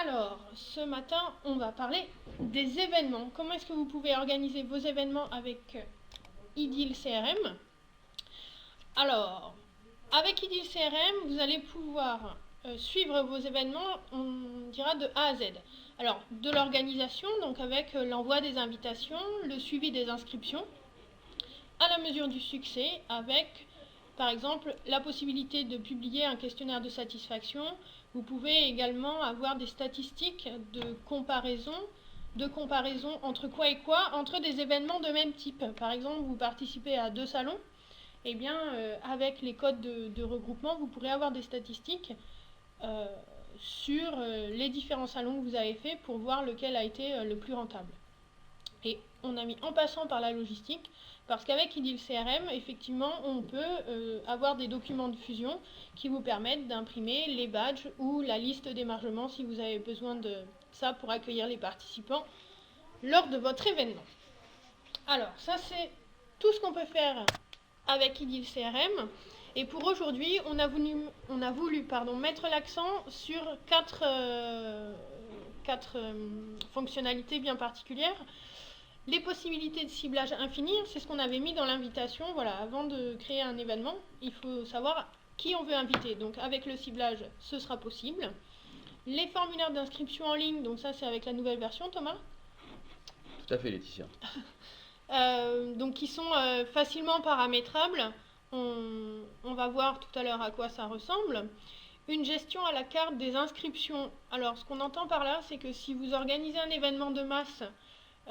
Alors, ce matin, on va parler des événements. Comment est-ce que vous pouvez organiser vos événements avec IDIL CRM? Alors, avec IDIL CRM, vous allez pouvoir suivre vos événements, on dira de A à Z. Alors, de l'organisation, donc avec l'envoi des invitations, le suivi des inscriptions, à la mesure du succès, avec par exemple la possibilité de publier un questionnaire de satisfaction. Vous pouvez également avoir des statistiques de comparaison entre quoi et quoi, entre des événements de même type. Par exemple, vous participez à 2 salons, et bien avec les codes de regroupement, vous pourrez avoir des statistiques sur les différents salons que vous avez fait pour voir lequel a été le plus rentable. Et on a mis en passant par la logistique, parce qu'avec IDIL CRM, effectivement, on peut avoir des documents de fusion qui vous permettent d'imprimer les badges ou la liste d'émargement si vous avez besoin de ça pour accueillir les participants lors de votre événement. Alors, ça c'est tout ce qu'on peut faire avec IDIL CRM. Et pour aujourd'hui, on a voulu mettre l'accent sur quatre fonctionnalités bien particulières. Les possibilités de ciblage infini, c'est ce qu'on avait mis dans l'invitation. Voilà, avant de créer un événement, il faut savoir qui on veut inviter. Donc avec le ciblage, ce sera possible. Les formulaires d'inscription en ligne, donc ça c'est avec la nouvelle version, Thomas. Tout à fait, Laetitia. Donc qui sont facilement paramétrables. On va voir tout à l'heure à quoi ça ressemble. Une gestion à la carte des inscriptions. Alors ce qu'on entend par là, c'est que si vous organisez un événement de masse,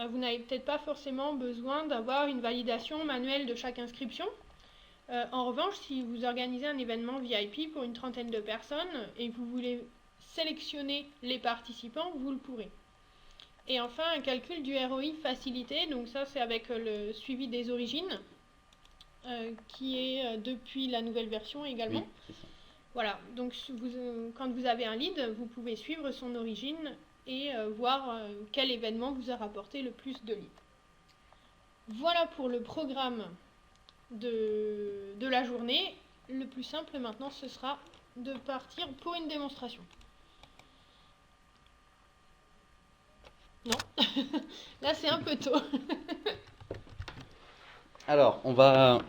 vous n'avez peut-être pas forcément besoin d'avoir une validation manuelle de chaque inscription. En revanche, si vous organisez un événement VIP pour une trentaine de personnes et que vous voulez sélectionner les participants, vous le pourrez. Et enfin, un calcul du ROI facilité, donc ça c'est avec le suivi des origines, qui est depuis la nouvelle version également. Oui, c'est ça. Voilà, donc quand vous avez un lead, vous pouvez suivre son origine et voir quel événement vous a rapporté le plus de leads. Voilà pour le programme de la journée. Le plus simple maintenant, ce sera de partir pour une démonstration. Non, là c'est un peu tôt. Alors, on va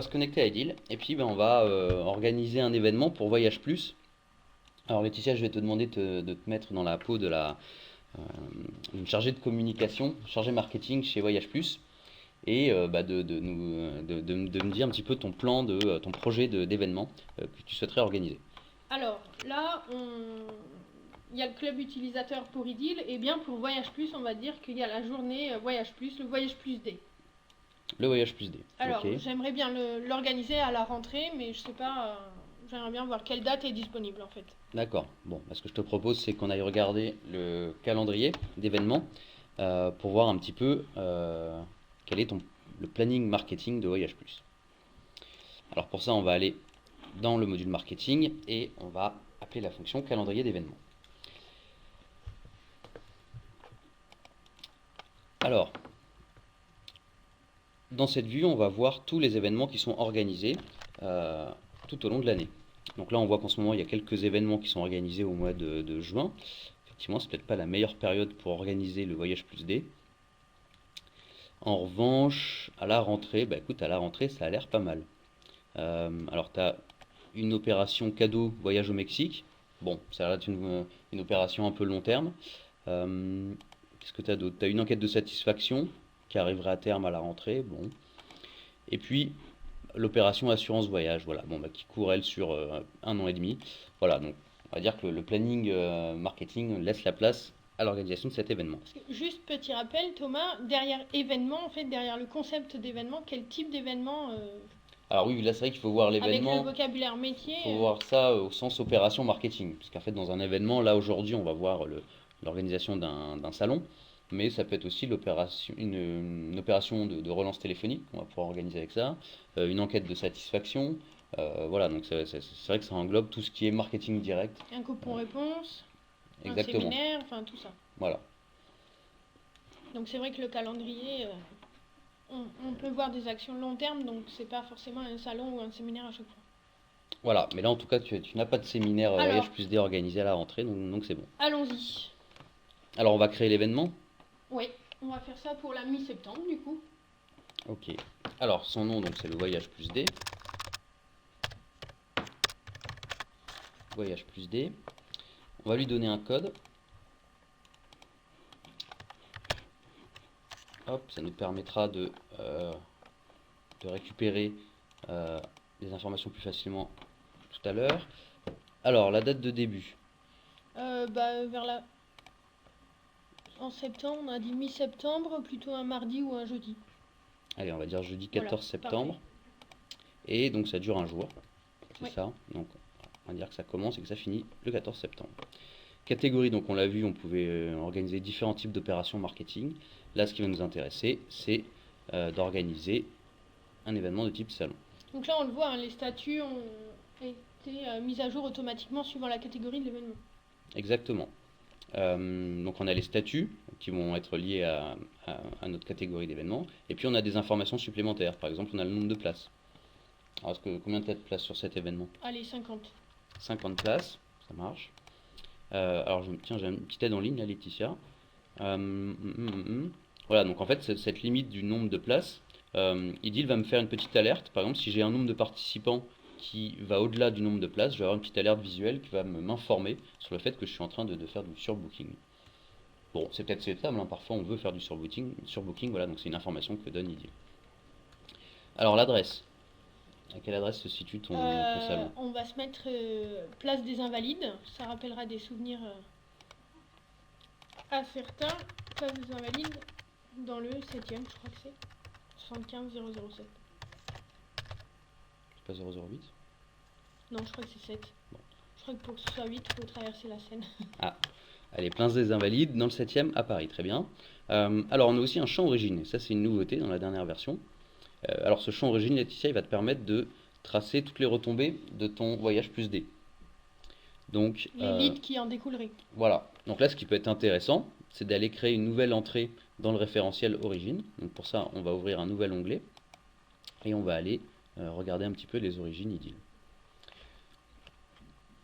se connecter à IDIL et puis on va organiser un événement pour Voyage Plus. Alors Laetitia, je vais te demander de te mettre dans la peau de une chargée de communication, chargée marketing chez Voyage Plus, et de me dire un petit peu ton plan, ton projet d'événement que tu souhaiterais organiser. Alors là, il y a le club utilisateur pour IDIL, et bien pour Voyage Plus, on va dire qu'il y a la journée Voyage Plus, le Voyage Plus Day. Le Voyage Plus Day. Alors, Ok. j'aimerais bien l'organiser à la rentrée, mais je sais pas, j'aimerais bien voir quelle date est disponible en fait. D'accord. Bon, ce que je te propose, c'est qu'on aille regarder le calendrier d'événements pour voir un petit peu quel est le planning marketing de Voyage Plus. Alors pour ça, on va aller dans le module marketing et on va appeler la fonction calendrier d'événements. Alors, dans cette vue, on va voir tous les événements qui sont organisés tout au long de l'année. Donc là, on voit qu'en ce moment, il y a quelques événements qui sont organisés au mois de juin. Effectivement, c'est peut-être pas la meilleure période pour organiser le Voyage Plus D. En revanche, à la rentrée, écoute, à la rentrée, ça a l'air pas mal. Alors, tu as une opération cadeau voyage au Mexique. Bon, ça reste une opération un peu long terme. Qu'est-ce que tu as d'autre? Tu as une enquête de satisfaction qui arriverait à terme à la rentrée. Bon. Et puis, l'opération assurance voyage, voilà, qui court elle sur 1 an et demi. Voilà, donc on va dire que le planning marketing laisse la place à l'organisation de cet événement. Juste petit rappel, Thomas, derrière événement, en fait, derrière le concept d'événement, quel type d'événement Alors oui, là c'est vrai qu'il faut voir l'événement. Avec le vocabulaire métier. Il faut voir ça au sens opération marketing. Parce qu'en fait, dans un événement, là aujourd'hui, on va voir l'organisation d'un salon. Mais ça peut être aussi une opération de relance téléphonique qu'on va pouvoir organiser avec ça, une enquête de satisfaction. Voilà, donc c'est vrai que ça englobe tout ce qui est marketing direct. Un coupon réponse, Exactement. Un séminaire, enfin tout ça. Voilà. Donc c'est vrai que le calendrier, on peut voir des actions long terme, donc c'est pas forcément un salon ou un séminaire à chaque fois. Voilà, mais là en tout cas tu n'as pas de séminaire Alors, voyage plus D organisé à la rentrée, donc c'est bon. allons-y. Alors on va créer l'événement. Oui, on va faire ça pour la mi-septembre du coup. Ok. Alors son nom donc c'est le voyage plus D. Voyage plus D. On va lui donner un code. Hop, ça nous permettra de récupérer les informations plus facilement tout à l'heure. Alors la date de début. Vers la... En septembre, on a dit mi-septembre, plutôt un mardi ou un jeudi. Allez, on va dire jeudi Voilà, 14 septembre. Et donc ça dure un jour. C'est Oui. ça. Donc on va dire que ça commence et que ça finit le 14 septembre. Catégorie, donc on l'a vu, on pouvait organiser différents types d'opérations marketing. Là, ce qui va nous intéresser, c'est d'organiser un événement de type salon. Donc là, on le voit, hein, les statuts ont été mis à jour automatiquement suivant la catégorie de l'événement. Exactement. Donc on a les statuts qui vont être liés à notre catégorie d'événement. Et puis on a des informations supplémentaires. Par exemple, on a le nombre de places. Alors, combien de places sur cet événement? Allez, 50. 50 places, ça marche. Alors, tiens, j'ai une petite aide en ligne, là, Laetitia. Voilà, donc en fait, cette limite du nombre de places, Idil va me faire une petite alerte. Par exemple, si j'ai un nombre de participants qui va au-delà du nombre de places, je vais avoir une petite alerte visuelle qui va m'informer sur le fait que je suis en train de faire du surbooking. Bon, c'est peut-être souhaitable, hein, parfois on veut faire du surbooking, voilà, donc c'est une information que donne Idil. Alors, l'adresse. À quelle adresse se situe ton salon? On va se mettre place des Invalides. Ça rappellera des souvenirs à certains. Place des Invalides, dans le 7e, je crois que c'est 75 007. C'est pas 008? Non, je crois que c'est 7. Bon. Je crois que pour que ce soit 8, il faut traverser la Seine. Ah, allez, Place des Invalides, dans le 7e à Paris, très bien. Alors, on a aussi un champ origine, et ça c'est une nouveauté dans la dernière version. Alors, ce champ origine, Laetitia, il va te permettre de tracer toutes les retombées de ton voyage plus D. Donc, Les leads qui en découleraient. voilà. Donc là, ce qui peut être intéressant, c'est d'aller créer une nouvelle entrée dans le référentiel origine. Donc pour ça, on va ouvrir un nouvel onglet et on va aller regarder un petit peu les origines Idil.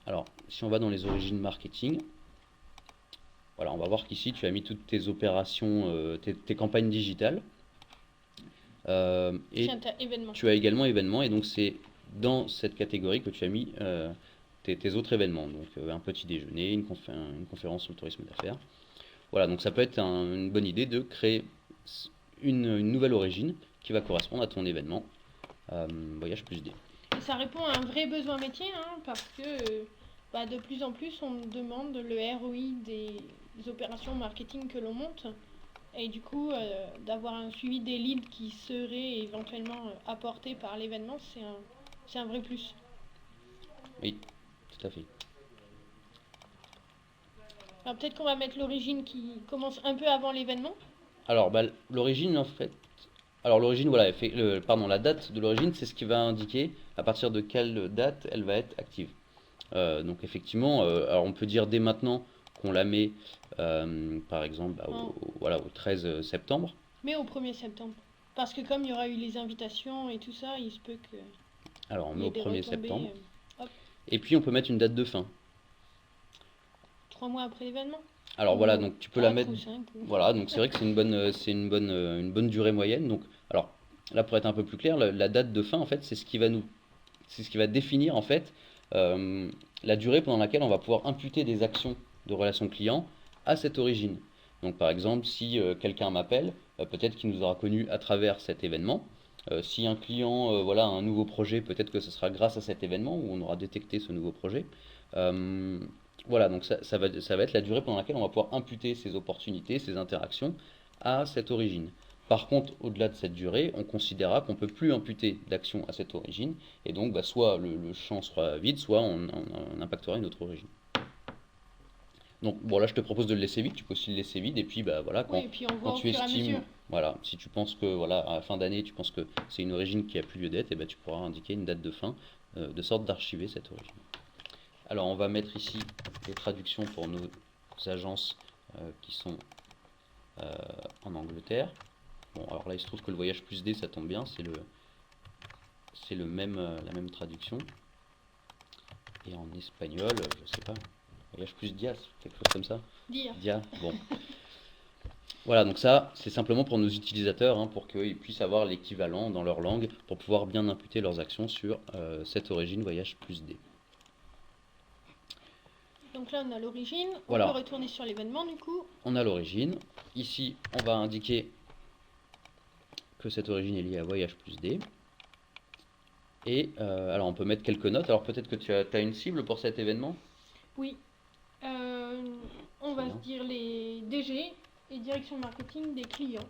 Alors, si on va dans les origines marketing, voilà, on va voir qu'ici, tu as mis toutes tes opérations, tes campagnes digitales. Et Tiens, t'as événement. tu as également événements, et donc c'est dans cette catégorie que tu as mis tes autres événements. Donc un petit déjeuner, une conférence sur le tourisme d'affaires. Voilà, donc ça peut être une bonne idée de créer une nouvelle origine qui va correspondre à ton événement Voyage plus D. Et ça répond à un vrai besoin métier, hein, parce que de plus en plus, on demande le ROI des opérations marketing que l'on monte. Et du coup, d'avoir un suivi des leads qui seraient éventuellement apportés par l'événement, c'est un vrai plus. Oui, tout à fait. Alors peut-être qu'on va mettre l'origine qui commence un peu avant l'événement. Alors, l'origine, en fait... Alors, l'origine, voilà, la date de l'origine, c'est ce qui va indiquer à partir de quelle date elle va être active. Donc, effectivement, alors on peut dire dès maintenant qu'on la met, par exemple, au 13 septembre. Mais au 1er septembre. Parce que comme il y aura eu les invitations et tout ça, il se peut que... Alors, on met au 1er septembre. Hop, Et puis, on peut mettre une date de fin. 3 mois après l'événement. Alors voilà, donc tu peux la 4 mettre. ou 5. Voilà, donc c'est vrai que c'est une bonne durée moyenne. Donc, alors là, pour être un peu plus clair, la date de fin, en fait, c'est ce qui va définir en fait la durée pendant laquelle on va pouvoir imputer des actions de relation client à cette origine. Donc par exemple, si quelqu'un m'appelle, peut-être qu'il nous aura connu à travers cet événement. Si un client voilà, a un nouveau projet, peut-être que ce sera grâce à cet événement où on aura détecté ce nouveau projet. Voilà, donc ça va être la durée pendant laquelle on va pouvoir imputer ces opportunités, ces interactions à cette origine. Par contre, au-delà de cette durée, on considérera qu'on ne peut plus imputer d'action à cette origine, et donc soit le champ sera vide, soit on impactera une autre origine. Donc bon, là je te propose de le laisser vide, tu peux aussi le laisser vide, et puis voilà, Oui, et puis on voit quand au tu fur et à estimes, mesure. voilà, si tu penses que voilà, à la fin d'année, tu penses que c'est une origine qui a plus lieu d'être, et tu pourras indiquer une date de fin, de sorte d'archiver cette origine. Alors on va mettre ici les traductions pour nos agences qui sont en Angleterre. Bon, alors là il se trouve que le voyage plus D, ça tombe bien, c'est la même traduction. Et en espagnol, je sais pas, voyage plus dias, quelque chose comme ça. Dire. Dia, bon. Voilà, donc ça, c'est simplement pour nos utilisateurs, hein, pour qu'ils puissent avoir l'équivalent dans leur langue, pour pouvoir bien imputer leurs actions sur cette origine voyage plus D. Donc là, on a l'origine. On Voilà. peut retourner sur l'événement du coup. On a l'origine. Ici, on va indiquer que cette origine est liée à voyage plus D. Et alors, on peut mettre quelques notes. Alors, peut-être que tu as une cible pour cet événement? Oui. On va se dire les DG et direction marketing des clients.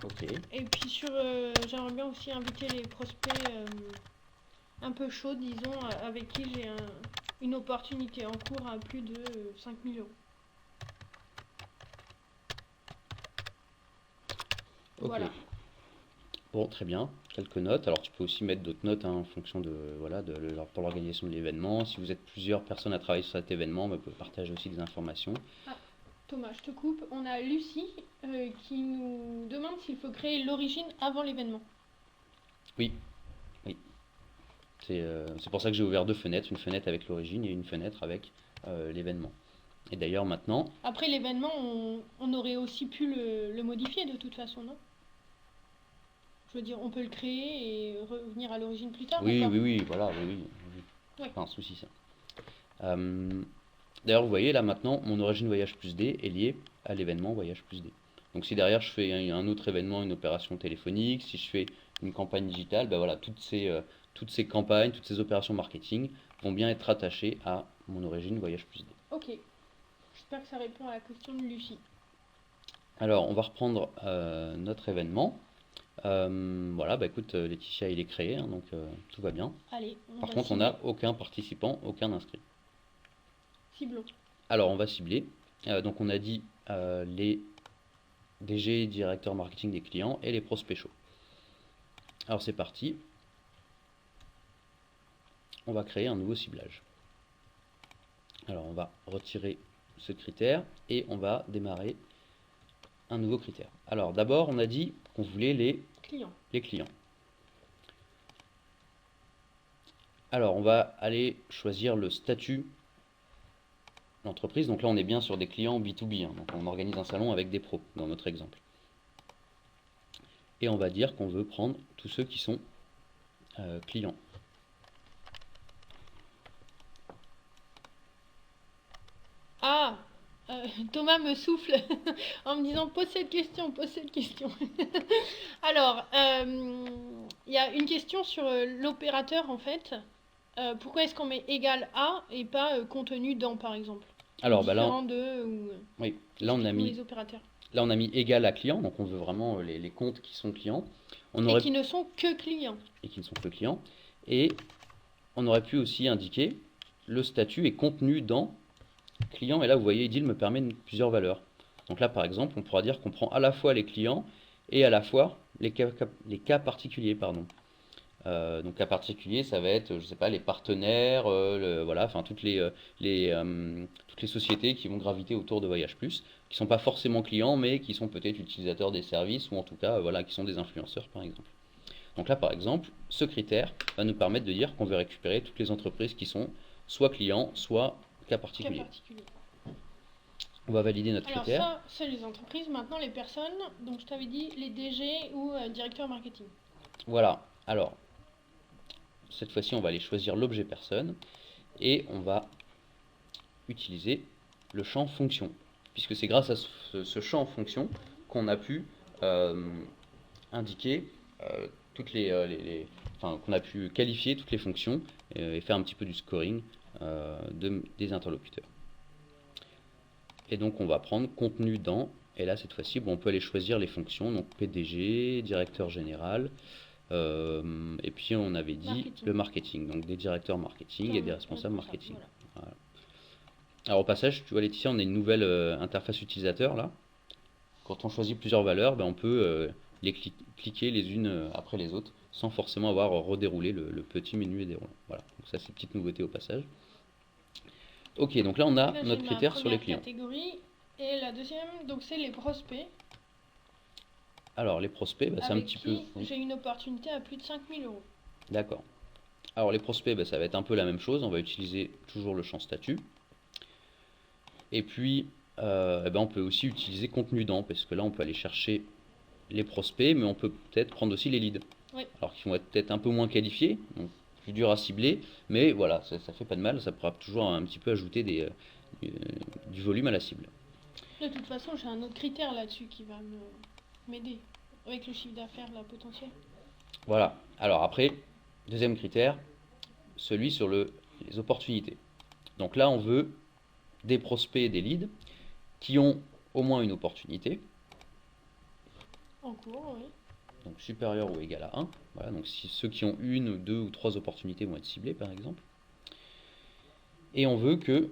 Ok. Et puis j'aimerais bien aussi inviter les prospects un peu chauds, disons, avec qui j'ai une opportunité en cours à plus de 5 000 euros. Ok. Voilà. Bon, très bien. Quelques notes. Alors, tu peux aussi mettre d'autres notes, hein, en fonction de, voilà, pour l'organisation de l'événement. Si vous êtes plusieurs personnes à travailler sur cet événement, vous pouvez partager aussi des informations. Ah, Thomas, je te coupe. On a Lucie qui nous demande s'il faut créer l'origine avant l'événement. Oui, oui. C'est pour ça que j'ai ouvert deux fenêtres, une fenêtre avec l'origine et une fenêtre avec l'événement. Et d'ailleurs, maintenant, Après l'événement, on aurait aussi pu le modifier de toute façon, non? Je veux dire, on peut le créer et revenir à l'origine plus tard, oui, ou pas? oui, oui, voilà, oui, oui, oui. Ouais. Pas un souci, ça. D'ailleurs, vous voyez, là, maintenant, mon origine voyage plus D est liée à l'événement voyage plus D. Donc, si derrière, je fais un autre événement, une opération téléphonique, si je fais une campagne digitale, ben voilà, toutes ces campagnes, toutes ces opérations marketing vont bien être attachées à mon origine voyage plus D. Ok. J'espère que ça répond à la question de Lucie. Alors, on va reprendre notre événement. Voilà, bah écoute, Laetitia, il est créé, hein, donc tout va bien. Allez, Par va contre, on cibler. n'a aucun participant, aucun inscrit. Ciblons. Alors, on va cibler. Donc, on a dit les DG, directeurs marketing des clients et les prospects chauds. Alors, c'est parti. On va créer un nouveau ciblage. Alors, on va retirer ce critère et on va démarrer un nouveau critère. Alors, d'abord, on a dit qu'on voulait les clients. Alors, on va aller choisir le statut d'entreprise. Donc là, on est bien sur des clients B2B, hein. Donc, on organise un salon avec des pros, dans notre exemple. Et on va dire qu'on veut prendre tous ceux qui sont clients. Ah, Thomas me souffle en me disant pose cette question, pose cette question. Alors, il y a une question sur l'opérateur en fait. Pourquoi est-ce qu'on met égal à et pas contenu dans par exemple? Alors, bah là, Différent de ou oui, là on a explique-nous mis, les opérateurs. là on a mis égal à client, donc on veut vraiment les comptes qui sont clients. On Et aurait qui ne sont que clients. et qui ne sont que clients. Et on aurait pu aussi indiquer le statut est contenu dans client. Et là, vous voyez, Idil me permet plusieurs valeurs. Donc là, par exemple, on pourra dire qu'on prend à la fois les clients et à la fois les cas particuliers, pardon. Donc cas particuliers, ça va être, je sais pas, les partenaires, voilà, enfin toutes les sociétés qui vont graviter autour de Voyage Plus, qui sont pas forcément clients, mais qui sont peut-être utilisateurs des services ou en tout cas, voilà, qui sont des influenceurs par exemple. Donc là, par exemple, ce critère va nous permettre de dire qu'on veut récupérer toutes les entreprises qui sont soit clients, soit cas particuliers. On va valider notre critère. Alors ça, c'est les entreprises. Maintenant, les personnes. Donc je t'avais dit les DG ou directeurs marketing. Voilà. Alors, cette fois-ci, on va aller choisir l'objet personne et on va utiliser le champ fonction, puisque c'est grâce à ce champ fonction qu'on a pu indiquer enfin, qu'on a pu qualifier toutes les fonctions et faire un petit peu du scoring des interlocuteurs. Et donc on va prendre contenu dans, et là cette fois-ci, bon, on peut aller choisir les fonctions, donc PDG, directeur général, et puis on avait dit le marketing, donc des directeurs marketing et des responsables marketing. Voilà. Alors au passage, tu vois Laetitia, on a une nouvelle interface utilisateur là. Quand on choisit plusieurs valeurs, ben, on peut les cliquer les unes après les autres sans forcément avoir redéroulé le petit menu et déroulant. Voilà, donc ça c'est une petite nouveauté au passage. Ok, donc là on a notre critère sur les clients. Catégorie, et la deuxième, donc c'est les prospects. Alors les prospects, bah, c'est un petit peu... J'ai une opportunité à plus de 5 000 euros. D'accord. Alors les prospects, ça va être un peu la même chose, on va utiliser toujours le champ statut. Et puis, on peut aussi utiliser contenu dans, parce que là on peut aller chercher les prospects, mais on peut peut-être prendre aussi les leads. Oui. Alors qu'ils vont être peut-être un peu moins qualifiés, donc plus dur à cibler, mais voilà, ça fait pas de mal, ça pourra toujours un petit peu ajouter du volume à la cible. De toute façon, j'ai un autre critère là-dessus qui va m'aider avec le chiffre d'affaires là potentiel. Voilà, alors après, deuxième critère, celui sur les opportunités. Donc là, on veut des prospects et des leads qui ont au moins une opportunité. En cours, oui. Donc supérieur ou égal à 1. Voilà, donc si ceux qui ont une, deux ou trois opportunités vont être ciblés par exemple. Et on veut que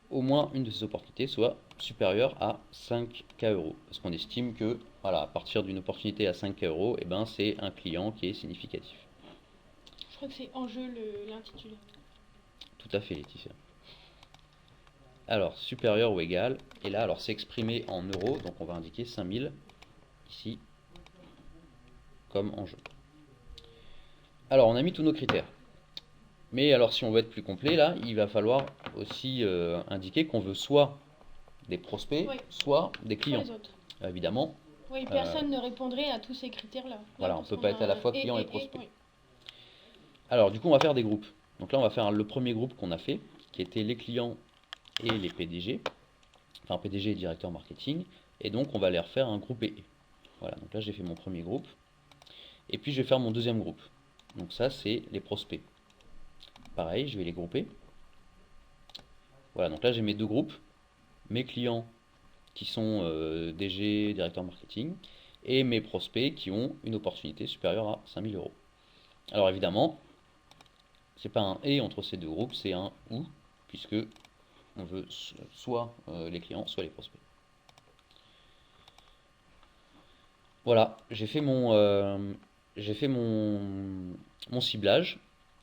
au moins une de ces opportunités soit supérieure à 5K euros. Parce qu'on estime que voilà, à partir d'une opportunité à 5K euros, c'est un client qui est significatif. Je crois que c'est en jeu l'intitulé. Tout à fait, Laetitia. Alors, supérieur ou égal, et là, alors c'est exprimé en euros, donc on va indiquer 5000 ici comme enjeu. Alors, on a mis tous nos critères. Mais alors, si on veut être plus complet, là, il va falloir aussi indiquer qu'on veut soit des prospects, Oui. soit des clients. Les autres. Évidemment. Oui, personne ne répondrait à tous ces critères-là. Voilà, on ne peut pas être à la fois client et prospect. Oui. Alors, du coup, on va faire des groupes. Donc là, on va faire le premier groupe qu'on a fait, qui était les clients et les PDG. Enfin, PDG et directeur marketing. Et donc, on va les refaire un groupe et. Voilà, donc là, j'ai fait mon premier groupe. Et puis, je vais faire mon deuxième groupe. Donc ça, c'est les prospects. Pareil, je vais les grouper. Voilà, donc là, j'ai mes deux groupes. Mes clients qui sont DG, directeur marketing, et mes prospects qui ont une opportunité supérieure à 5000 euros. Alors évidemment, c'est pas un et entre ces deux groupes, c'est un ou, puisque on veut soit les clients, soit les prospects. Voilà, j'ai fait mon ciblage.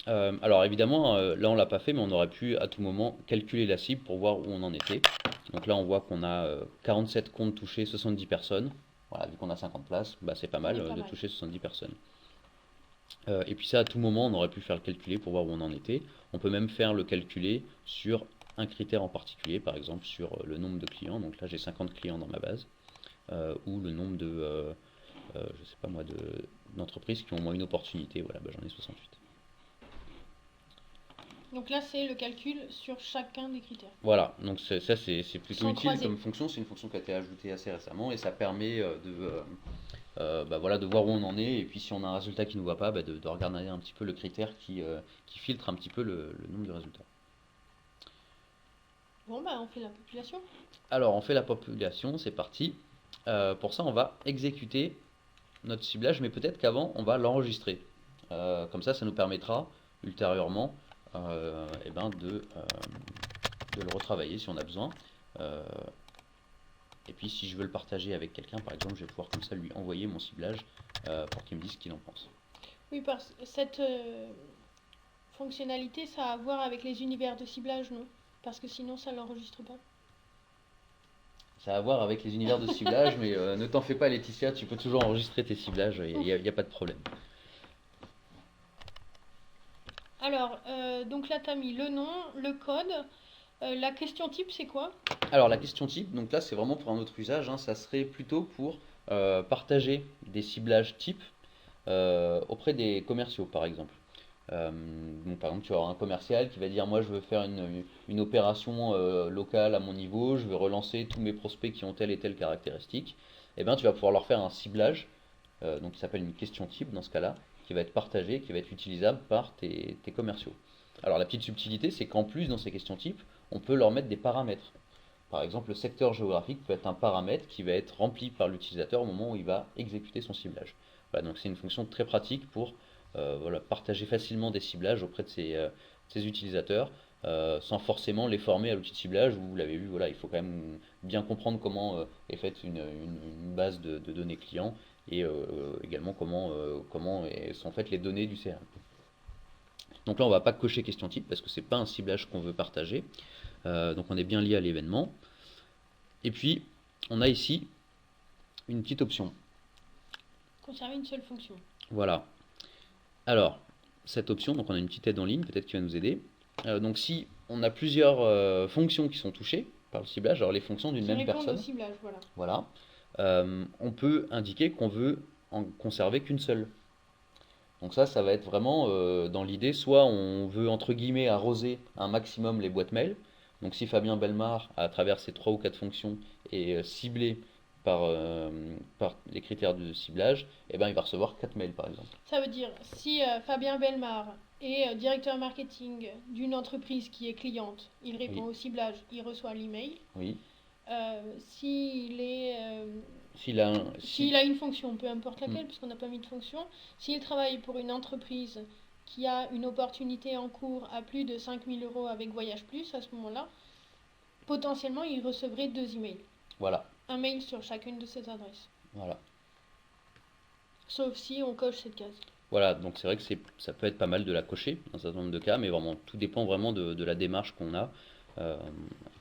Alors évidemment, là on l'a pas fait, mais on aurait pu à tout moment calculer la cible pour voir où on en était. Donc là on voit qu'on a 47 comptes touchés, 70 personnes. Voilà, vu qu'on a 50 places, c'est pas mal de toucher 70 personnes. Et puis ça, à tout moment, on aurait pu faire le calculer pour voir où on en était. On peut même faire le calculer sur un critère en particulier, par exemple sur le nombre de clients. Donc là, j'ai 50 clients dans ma base, ou le nombre de, je sais pas moi, d'entreprises qui ont au moins une opportunité. Voilà, j'en ai 68. Donc là, c'est le calcul sur chacun des critères. Voilà, donc ça c'est plutôt Sans utile croiser. comme fonction. C'est une fonction qui a été ajoutée assez récemment et ça permet de voir où on en est. Et puis si on a un résultat qui ne nous va pas, de regarder un petit peu le critère qui filtre un petit peu le nombre de résultats. Bon, on fait la population. Alors on fait la population, c'est parti. Pour ça, on va exécuter notre ciblage, mais peut-être qu'avant, on va l'enregistrer. Comme ça nous permettra ultérieurement de le retravailler si on a besoin. Et puis si je veux le partager avec quelqu'un, par exemple, je vais pouvoir comme ça lui envoyer mon ciblage pour qu'il me dise ce qu'il en pense. Oui, parce que cette fonctionnalité, ça a à voir avec les univers de ciblage, non? Parce que sinon, ça ne l'enregistre pas. Ça a à voir avec les univers de ciblage, mais ne t'en fais pas Laetitia, tu peux toujours enregistrer tes ciblages, il n'y a pas de problème. Alors, donc là, tu as mis le nom, le code. La question type, c'est quoi? Alors la question type, donc là c'est vraiment pour un autre usage, ça serait plutôt pour partager des ciblages types auprès des commerciaux par exemple. Donc par exemple tu vas avoir un commercial qui va dire moi je veux faire une opération locale à mon niveau, je veux relancer tous mes prospects qui ont telle et telle caractéristique. Et bien tu vas pouvoir leur faire un ciblage, donc qui s'appelle une question type dans ce cas-là, qui va être partagé, qui va être utilisable par tes commerciaux. Alors la petite subtilité c'est qu'en plus dans ces questions types, on peut leur mettre des paramètres. Par exemple, le secteur géographique peut être un paramètre qui va être rempli par l'utilisateur au moment où il va exécuter son ciblage. Voilà, donc c'est une fonction très pratique pour partager facilement des ciblages auprès de ses utilisateurs sans forcément les former à l'outil de ciblage. Vous l'avez vu, voilà, il faut quand même bien comprendre comment est faite une base de données clients et également comment sont faites les données du CRM. Donc là, on ne va pas cocher question type parce que ce n'est pas un ciblage qu'on veut partager. Donc on est bien lié à l'événement. Et puis, on a ici une petite option. Conserver une seule fonction. Voilà. Alors, cette option, donc on a une petite aide en ligne, peut-être qui va nous aider. Donc si on a plusieurs fonctions qui sont touchées par le ciblage, alors les fonctions d'une Qui même répondent au personne, ciblage, voilà. voilà, on peut indiquer qu'on veut en conserver qu'une seule. Donc ça va être vraiment dans l'idée, soit on veut entre guillemets arroser un maximum les boîtes mail. Donc si Fabien Belmar, à travers ses 3 ou 4 fonctions, est ciblé par les critères de ciblage, eh ben, il va recevoir 4 mails par exemple. Ça veut dire, si Fabien Belmar est directeur marketing d'une entreprise qui est cliente, il répond Oui, au ciblage, il reçoit l'email. oui. S'il est, S'il a s'il a une fonction, peu importe Hmm, laquelle, puisqu'on n'a pas mis de fonction, s'il travaille pour une entreprise qui a une opportunité en cours à plus de 5 000 € avec Voyage Plus, à ce moment-là, potentiellement, il recevrait 2 emails. voilà, Un mail sur chacune de ses adresses. voilà. Sauf si on coche cette case. Voilà, donc c'est vrai que ça peut être pas mal de la cocher dans un certain nombre de cas, mais vraiment, tout dépend vraiment de la démarche qu'on a euh,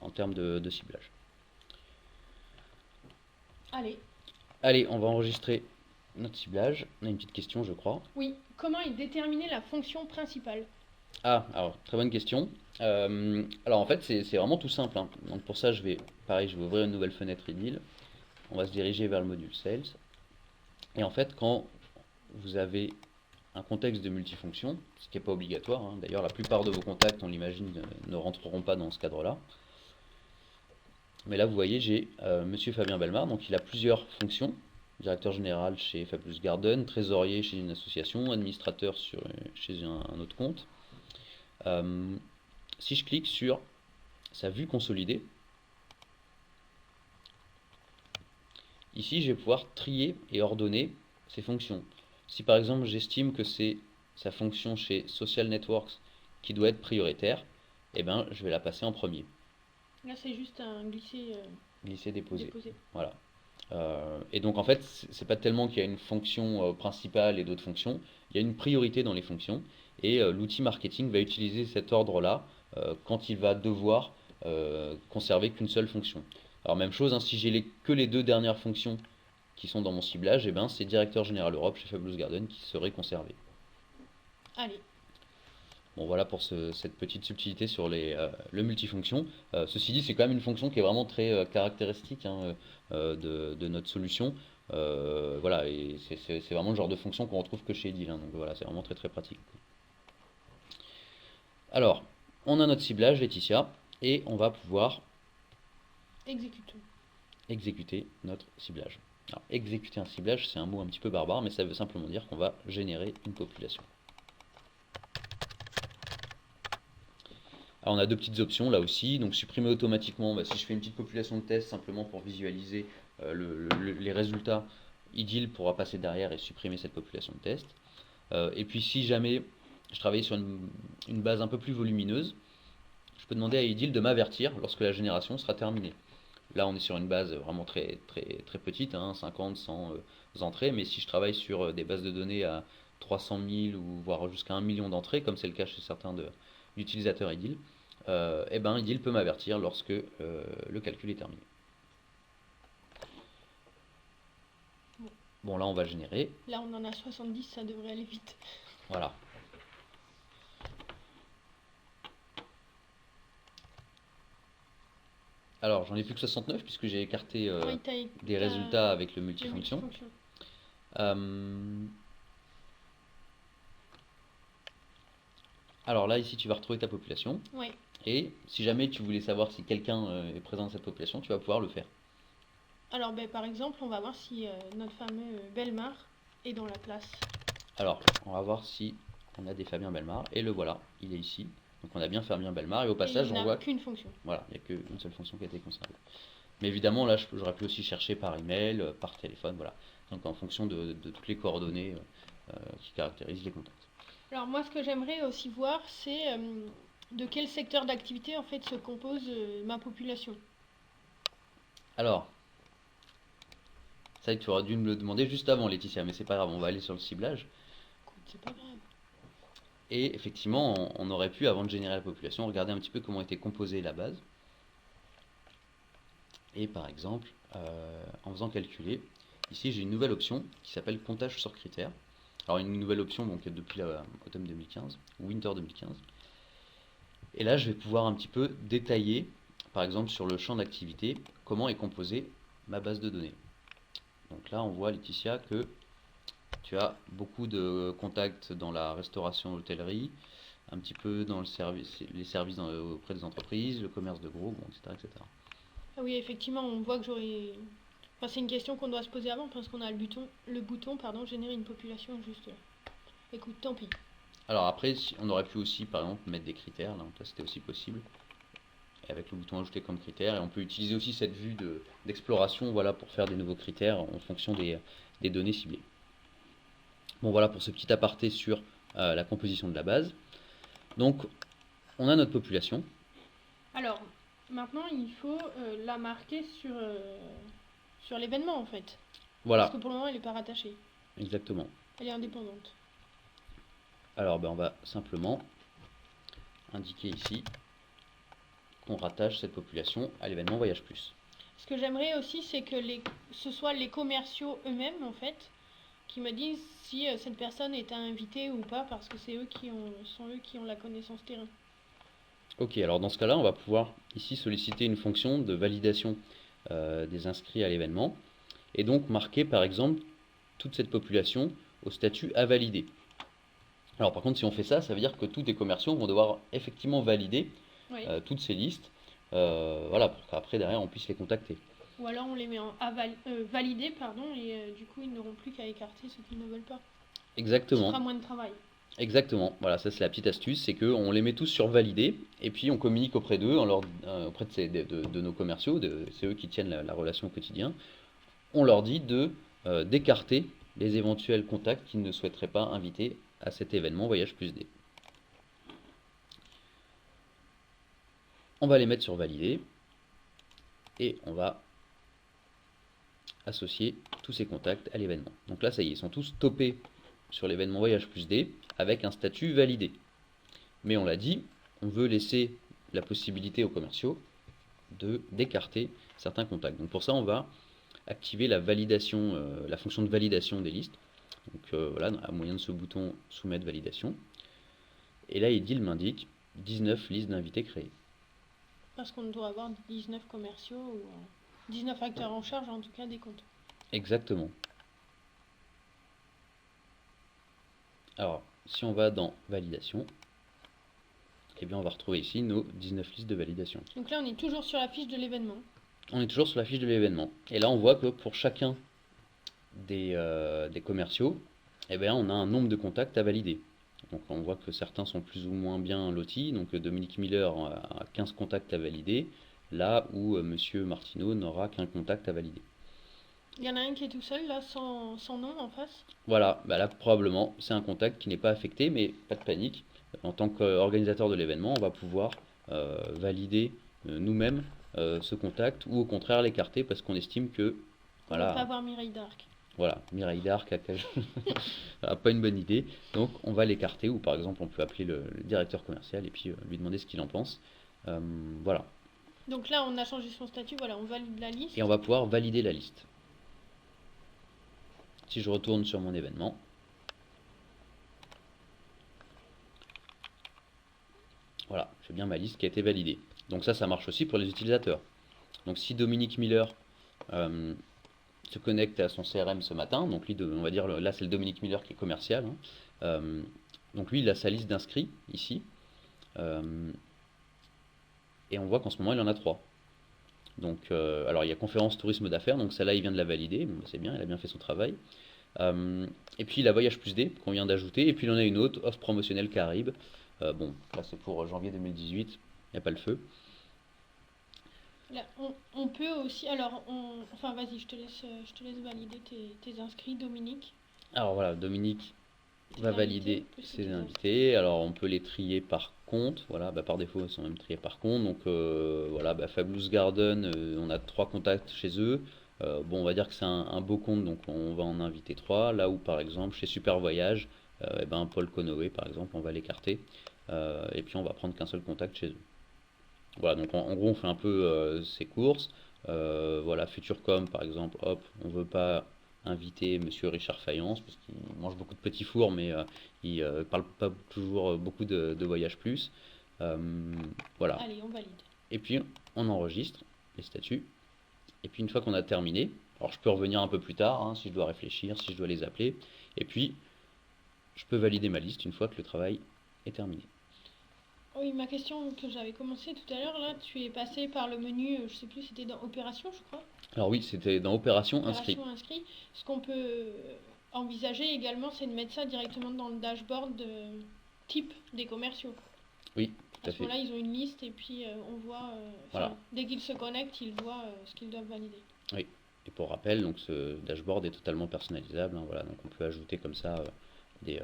en termes de ciblage. Allez, Allez, on va enregistrer notre ciblage. On a une petite question, je crois. oui. Comment est déterminée la fonction principale? Ah, alors, très bonne question. Alors en fait, c'est vraiment tout simple, hein. Donc pour ça, pareil, je vais ouvrir une nouvelle fenêtre Idil. On va se diriger vers le module Sales. Et en fait, quand vous avez un contexte de multifonction, ce qui n'est pas obligatoire, hein. D'ailleurs, la plupart de vos contacts, on l'imagine, ne rentreront pas dans ce cadre-là. Mais là, vous voyez, j'ai Monsieur Fabien Belmar, donc il a plusieurs fonctions. Directeur général chez Fabulous Garden, trésorier chez une association, administrateur chez un autre compte. Si je clique sur sa vue consolidée, ici je vais pouvoir trier et ordonner ses fonctions. Si par exemple j'estime que c'est sa fonction chez Social Networks qui doit être prioritaire, eh ben, je vais la passer en premier. Là, c'est juste un glisser Glisser-déposer. déposé. Voilà. Et donc en fait, c'est pas tellement qu'il y a une fonction principale et d'autres fonctions, il y a une priorité dans les fonctions et l'outil marketing va utiliser cet ordre-là quand il va devoir conserver qu'une seule fonction. Alors même chose, hein, si j'ai que les 2 dernières fonctions qui sont dans mon ciblage, et ben, c'est Directeur Général Europe chez Fabulous Garden qui serait conservé. Allez, Bon voilà pour cette petite subtilité sur le multifonction. Ceci dit, c'est quand même une fonction qui est vraiment très caractéristique, hein, de notre solution. Voilà, et c'est vraiment le genre de fonction qu'on retrouve que chez Edil, hein. Donc voilà, c'est vraiment très très pratique. Alors, on a notre ciblage, Laetitia, et on va pouvoir exécutons. exécuter notre ciblage. Alors, exécuter un ciblage, c'est un mot un petit peu barbare, mais ça veut simplement dire qu'on va générer une population. Alors on a 2 petites options là aussi, donc supprimer automatiquement, si je fais une petite population de test simplement pour visualiser les résultats, Idil pourra passer derrière et supprimer cette population de test. Et puis si jamais je travaillais sur une base un peu plus volumineuse, je peux demander à Idil de m'avertir lorsque la génération sera terminée. Là on est sur une base vraiment très, très, très petite, hein, 50, 100 entrées, mais si je travaille sur des bases de données à 300 000 ou voire jusqu'à 1 million d'entrées, comme c'est le cas chez certains d'utilisateurs Idil, eh ben, Idil peut m'avertir lorsque le calcul est terminé. Bon, là, on va générer. Là, on en a 70, ça devrait aller vite. Voilà. Alors, j'en ai plus que 69 puisque j'ai écarté Oui, des résultats avec le le multifonction. multifonction. Alors là, ici, tu vas retrouver ta population. Oui. Et si jamais tu voulais savoir si quelqu'un est présent dans cette population, tu vas pouvoir le faire. Alors, par exemple, on va voir si notre fameux Belmar est dans la place. Alors, on va voir si on a des Fabien Belmar. Et le voilà, il est ici. Donc on a bien Fabien Belmar. Et au passage, on on voit qu'une fonction. voilà, il n'y a qu'une seule fonction qui a été conservée. Mais évidemment, là, j'aurais pu aussi chercher par email, par téléphone, voilà. Donc en fonction de toutes les coordonnées qui caractérisent les contacts. Alors moi, ce que j'aimerais aussi voir, c'est de quel secteur d'activité en fait se compose ma population. Alors, ça tu aurais dû me le demander juste avant, Laetitia, mais c'est pas grave, on va aller sur le ciblage. Écoute, c'est pas grave. Et effectivement, on aurait pu, avant de générer la population, regarder un petit peu comment était composée la base. Et par exemple, en faisant calculer, ici j'ai une nouvelle option qui s'appelle comptage sur critères. Alors une nouvelle option donc depuis automne 2015 ou winter 2015. Et là je vais pouvoir un petit peu détailler, par exemple sur le champ d'activité, comment est composée ma base de données. Donc là on voit Laetitia que tu as beaucoup de contacts dans la restauration, l'hôtellerie, un petit peu dans les services auprès des entreprises, le commerce de gros, bon, etc., etc. Ah oui, effectivement, on voit que j'aurais. Enfin, c'est une question qu'on doit se poser avant parce qu'on a le bouton, pardon, générer une population juste. Écoute, tant pis. Alors après, on aurait pu aussi, par exemple, mettre des critères, là, donc là c'était aussi possible, avec le bouton ajouter comme critère, et on peut utiliser aussi cette vue d'exploration, voilà, pour faire des nouveaux critères en fonction des données ciblées. Bon, voilà pour ce petit aparté sur la composition de la base. Donc, on a notre population. Alors, maintenant, il faut la marquer sur l'événement en fait. Voilà. Parce que pour le moment, elle n'est pas rattachée. Exactement. Elle est indépendante. Alors, ben, on va simplement indiquer ici qu'on rattache cette population à l'événement Voyage Plus. Ce que j'aimerais aussi, c'est que ce soit les commerciaux eux-mêmes, en fait, qui me disent si cette personne est invitée ou pas, parce que c'est eux sont eux qui ont la connaissance terrain. Ok, alors dans ce cas-là, on va pouvoir ici solliciter une fonction de validation des inscrits à l'événement, et donc marquer par exemple toute cette population au statut à valider. Alors par contre, si on fait ça, ça veut dire que tous les commerciaux vont devoir effectivement valider Oui. toutes ces listes, voilà, pour qu'après derrière on puisse les contacter. Ou alors on les met en validé, pardon, et du coup ils n'auront plus qu'à écarter ceux qui ne veulent pas. Exactement. Ça fera moins de travail. Exactement, voilà, ça c'est la petite astuce, c'est qu'on les met tous sur valider, et puis on communique auprès d'eux, auprès de nos commerciaux, c'est eux qui tiennent la relation au quotidien. On leur dit d'écarter les éventuels contacts qu'ils ne souhaiteraient pas inviter à cet événement Voyage Plus D. On va les mettre sur valider, et on va associer tous ces contacts à l'événement. Donc là, ça y est, ils sont tous topés sur l'événement Voyage Plus D avec un statut validé. Mais on l'a dit, on veut laisser la possibilité aux commerciaux d'écarter certains contacts. Donc pour ça, on va activer la validation, la fonction de validation des listes. Donc voilà, à moyen de ce bouton soumettre validation. Et là, il m'indique 19 listes d'invités créées. Parce qu'on doit avoir 19 commerciaux ou 19 acteurs en charge, en tout cas, des comptes. Exactement. Alors, si on va dans validation, eh bien on va retrouver ici nos 19 listes de validation. Donc là, on est toujours sur la fiche de l'événement. On est toujours sur la fiche de l'événement. Et là, on voit que pour chacun des commerciaux, eh bien, on a un nombre de contacts à valider. Donc on voit que certains sont plus ou moins bien lotis. Donc Dominique Miller a 15 contacts à valider, là où Monsieur Martineau n'aura qu'un contact à valider. Il y en a un qui est tout seul, là, sans nom en face. Voilà, bah là probablement c'est un contact qui n'est pas affecté, mais pas de panique. En tant qu'organisateur de l'événement, on va pouvoir valider nous-mêmes ce contact ou au contraire l'écarter parce qu'on estime que On ne va pas avoir Mireille d'Arc. Voilà, Mireille d'Arc a pas une bonne idée, donc on va l'écarter ou par exemple on peut appeler le directeur commercial et puis lui demander ce qu'il en pense. Voilà. Donc là on a changé son statut, voilà, on valide la liste. Et on va pouvoir valider la liste. Si je retourne sur mon événement, voilà, j'ai bien ma liste qui a été validée. Donc ça marche aussi pour les utilisateurs. Donc si Dominique Miller se connecte à son CRM ce matin, donc lui, on va dire, là c'est le Dominique Miller qui est commercial, hein. Donc lui il a sa liste d'inscrits ici, et on voit qu'en ce moment il en a 3. Donc, alors il y a conférence tourisme d'affaires, donc celle-là il vient de la valider, bon, c'est bien, il a bien fait son travail. Et puis la Voyage Plus D qu'on vient d'ajouter, et puis il en a une autre, offre promotionnelle Caraïbes. Bon, là c'est pour janvier 2018, il n'y a pas le feu. Là, on peut aussi, alors, enfin vas-y, je te laisse valider tes inscrits, Dominique. Alors voilà, Dominique va valider ses invités. Alors on peut les trier par compte, voilà, bah, par défaut ils sont même triés par compte. Donc voilà, bah, Fabulous Garden, on a 3 contacts chez eux. Bon, on va dire que c'est un beau compte, donc on va en inviter 3. Là où par exemple chez Super Voyage, eh ben, Paul Conoé par exemple, on va l'écarter. Et puis on va prendre qu'un seul contact chez eux. Voilà, donc en gros on fait un peu ces courses. Voilà, Futurcom par exemple, hop, on veut pas inviter Monsieur Richard Fayence, parce qu'il mange beaucoup de petits fours, mais il parle pas toujours beaucoup de Voyage Plus. Voilà. Allez, on valide. Et puis on enregistre les statuts. Et puis une fois qu'on a terminé, alors je peux revenir un peu plus tard, hein, si je dois réfléchir, si je dois les appeler. Et puis je peux valider ma liste une fois que le travail est terminé. Oui, ma question que j'avais commencé tout à l'heure, là, tu es passé par le menu, je sais plus, c'était dans Opération, je crois. Alors oui, c'était dans Opération inscrit. Opération inscrit. Ce qu'on peut envisager également, c'est de mettre ça directement dans le dashboard type des commerciaux. Oui, tout À à ce fait. moment-là, ils ont une liste et puis on voit, Voilà. dès qu'ils se connectent, ils voient ce qu'ils doivent valider. Oui. Et pour rappel, donc ce dashboard est totalement personnalisable, hein, voilà, donc on peut ajouter comme ça des,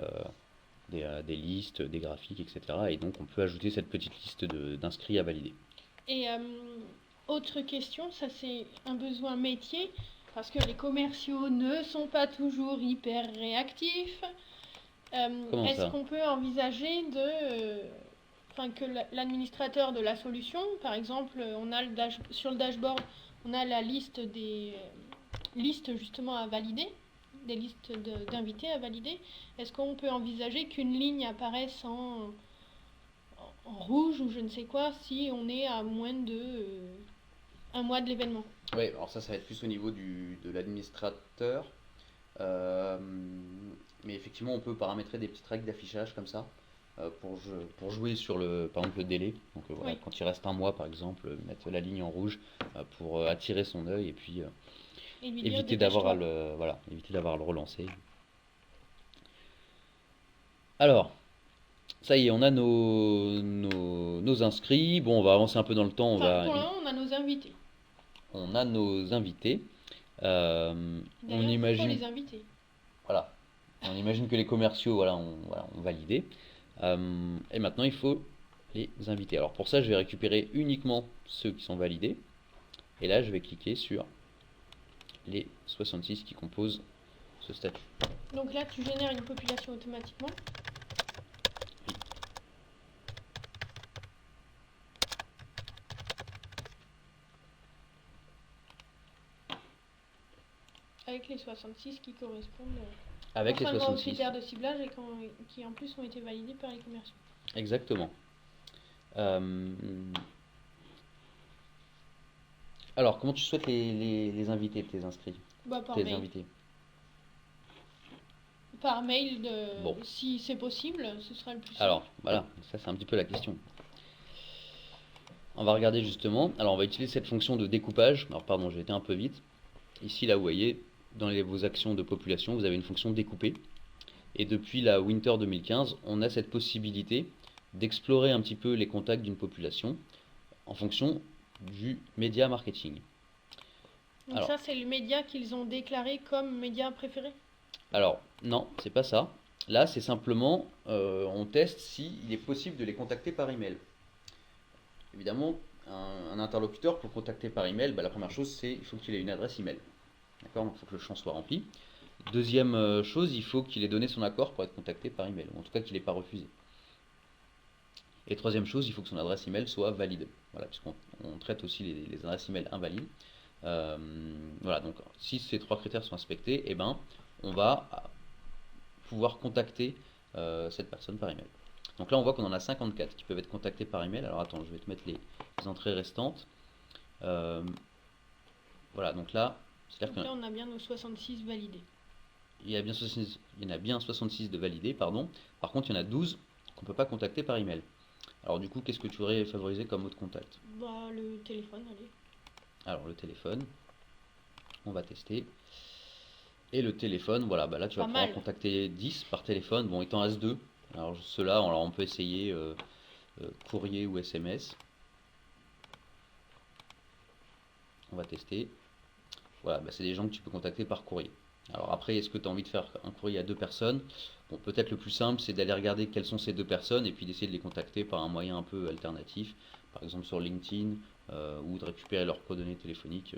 des listes, des graphiques, etc. Et donc on peut ajouter cette petite liste d'inscrits à valider. Et autre question, ça c'est un besoin métier, parce que les commerciaux ne sont pas toujours hyper réactifs. Comment Est-ce ça? qu'on peut envisager que l'administrateur de la solution, par exemple, on a sur le dashboard, on a la liste des listes justement à valider, des listes d'invités à valider. Est-ce qu'on peut envisager qu'une ligne apparaisse en rouge ou je ne sais quoi si on est à moins de un mois de l'événement? Oui, alors ça va être plus au niveau de l'administrateur. Euh, mais effectivement, on peut paramétrer des petites règles d'affichage comme ça pour jouer sur par exemple, le délai. Donc voilà, Oui. quand il reste un mois par exemple, mettre la ligne en rouge pour attirer son œil et puis Et lui dire éviter d'avoir à dépêche-toi. éviter d'avoir à le relancer. Alors, ça y est, on a nos inscrits. Bon, on va avancer un peu dans le temps. Enfin, pour le moment, on a nos invités. On a nos invités. On D'ailleurs, il faut imagine, les inviter. voilà, on imagine que les commerciaux, voilà, ont validé. Et maintenant, il faut les inviter. Alors pour ça, je vais récupérer uniquement ceux qui sont validés. Et là, je vais cliquer sur les 66 qui composent ce statut. Donc là, tu génères une population automatiquement. Avec les 66 qui correspondent Avec les non seulement aux 66. critères de ciblage et qui en plus ont été validés par les commerciaux. Exactement. Alors, comment tu souhaites les inviter, tes inscrits, Par tes mail. invités? Par mail, Bon. si c'est possible, ce sera le plus simple. Alors, voilà, ça c'est un petit peu la question. On va regarder justement. Alors, on va utiliser cette fonction de découpage. Alors, pardon, j'ai été un peu vite. Ici, là, vous voyez, dans vos actions de population, vous avez une fonction découper. Et depuis la Winter 2015, on a cette possibilité d'explorer un petit peu les contacts d'une population en fonction du média marketing. Donc Alors, ça, c'est le média qu'ils ont déclaré comme média préféré? alors non, c'est pas ça. Là, c'est simplement, on teste s'il est possible de les contacter par email. Évidemment, un interlocuteur pour contacter par email, la première chose, c'est il faut qu'il ait une adresse email. D'accord? Donc il faut que le champ soit rempli. Deuxième chose, il faut qu'il ait donné son accord pour être contacté par email, ou en tout cas qu'il n'ait pas refusé. Et troisième chose, il faut que son adresse email soit valide. Voilà, puisqu'on traite aussi les adresses email invalides. Voilà, donc si ces trois critères sont respectés, eh ben, on va pouvoir contacter cette personne par email. Donc là, on voit qu'on en a 54 qui peuvent être contactés par email. Alors attends, je vais te mettre les entrées restantes. Voilà, donc là, Donc là, on a bien nos 66 validés. Il y en a bien 66 de validés, pardon. Par contre, il y en a 12 qu'on ne peut pas contacter par email. Alors du coup, qu'est-ce que tu aurais favorisé comme mot de contact? Le téléphone, allez. Alors le téléphone, on va tester. Et le téléphone, voilà, là tu vas pouvoir contacter 10 par téléphone. Bon, il t'en reste 2. Alors ceux-là, alors, on peut essayer courrier ou SMS. On va tester. Voilà, c'est des gens que tu peux contacter par courrier. Alors après, est-ce que tu as envie de faire un courrier à 2 personnes? Bon, peut-être le plus simple, c'est d'aller regarder quelles sont ces 2 personnes et puis d'essayer de les contacter par un moyen un peu alternatif, par exemple sur LinkedIn, ou de récupérer leurs coordonnées téléphoniques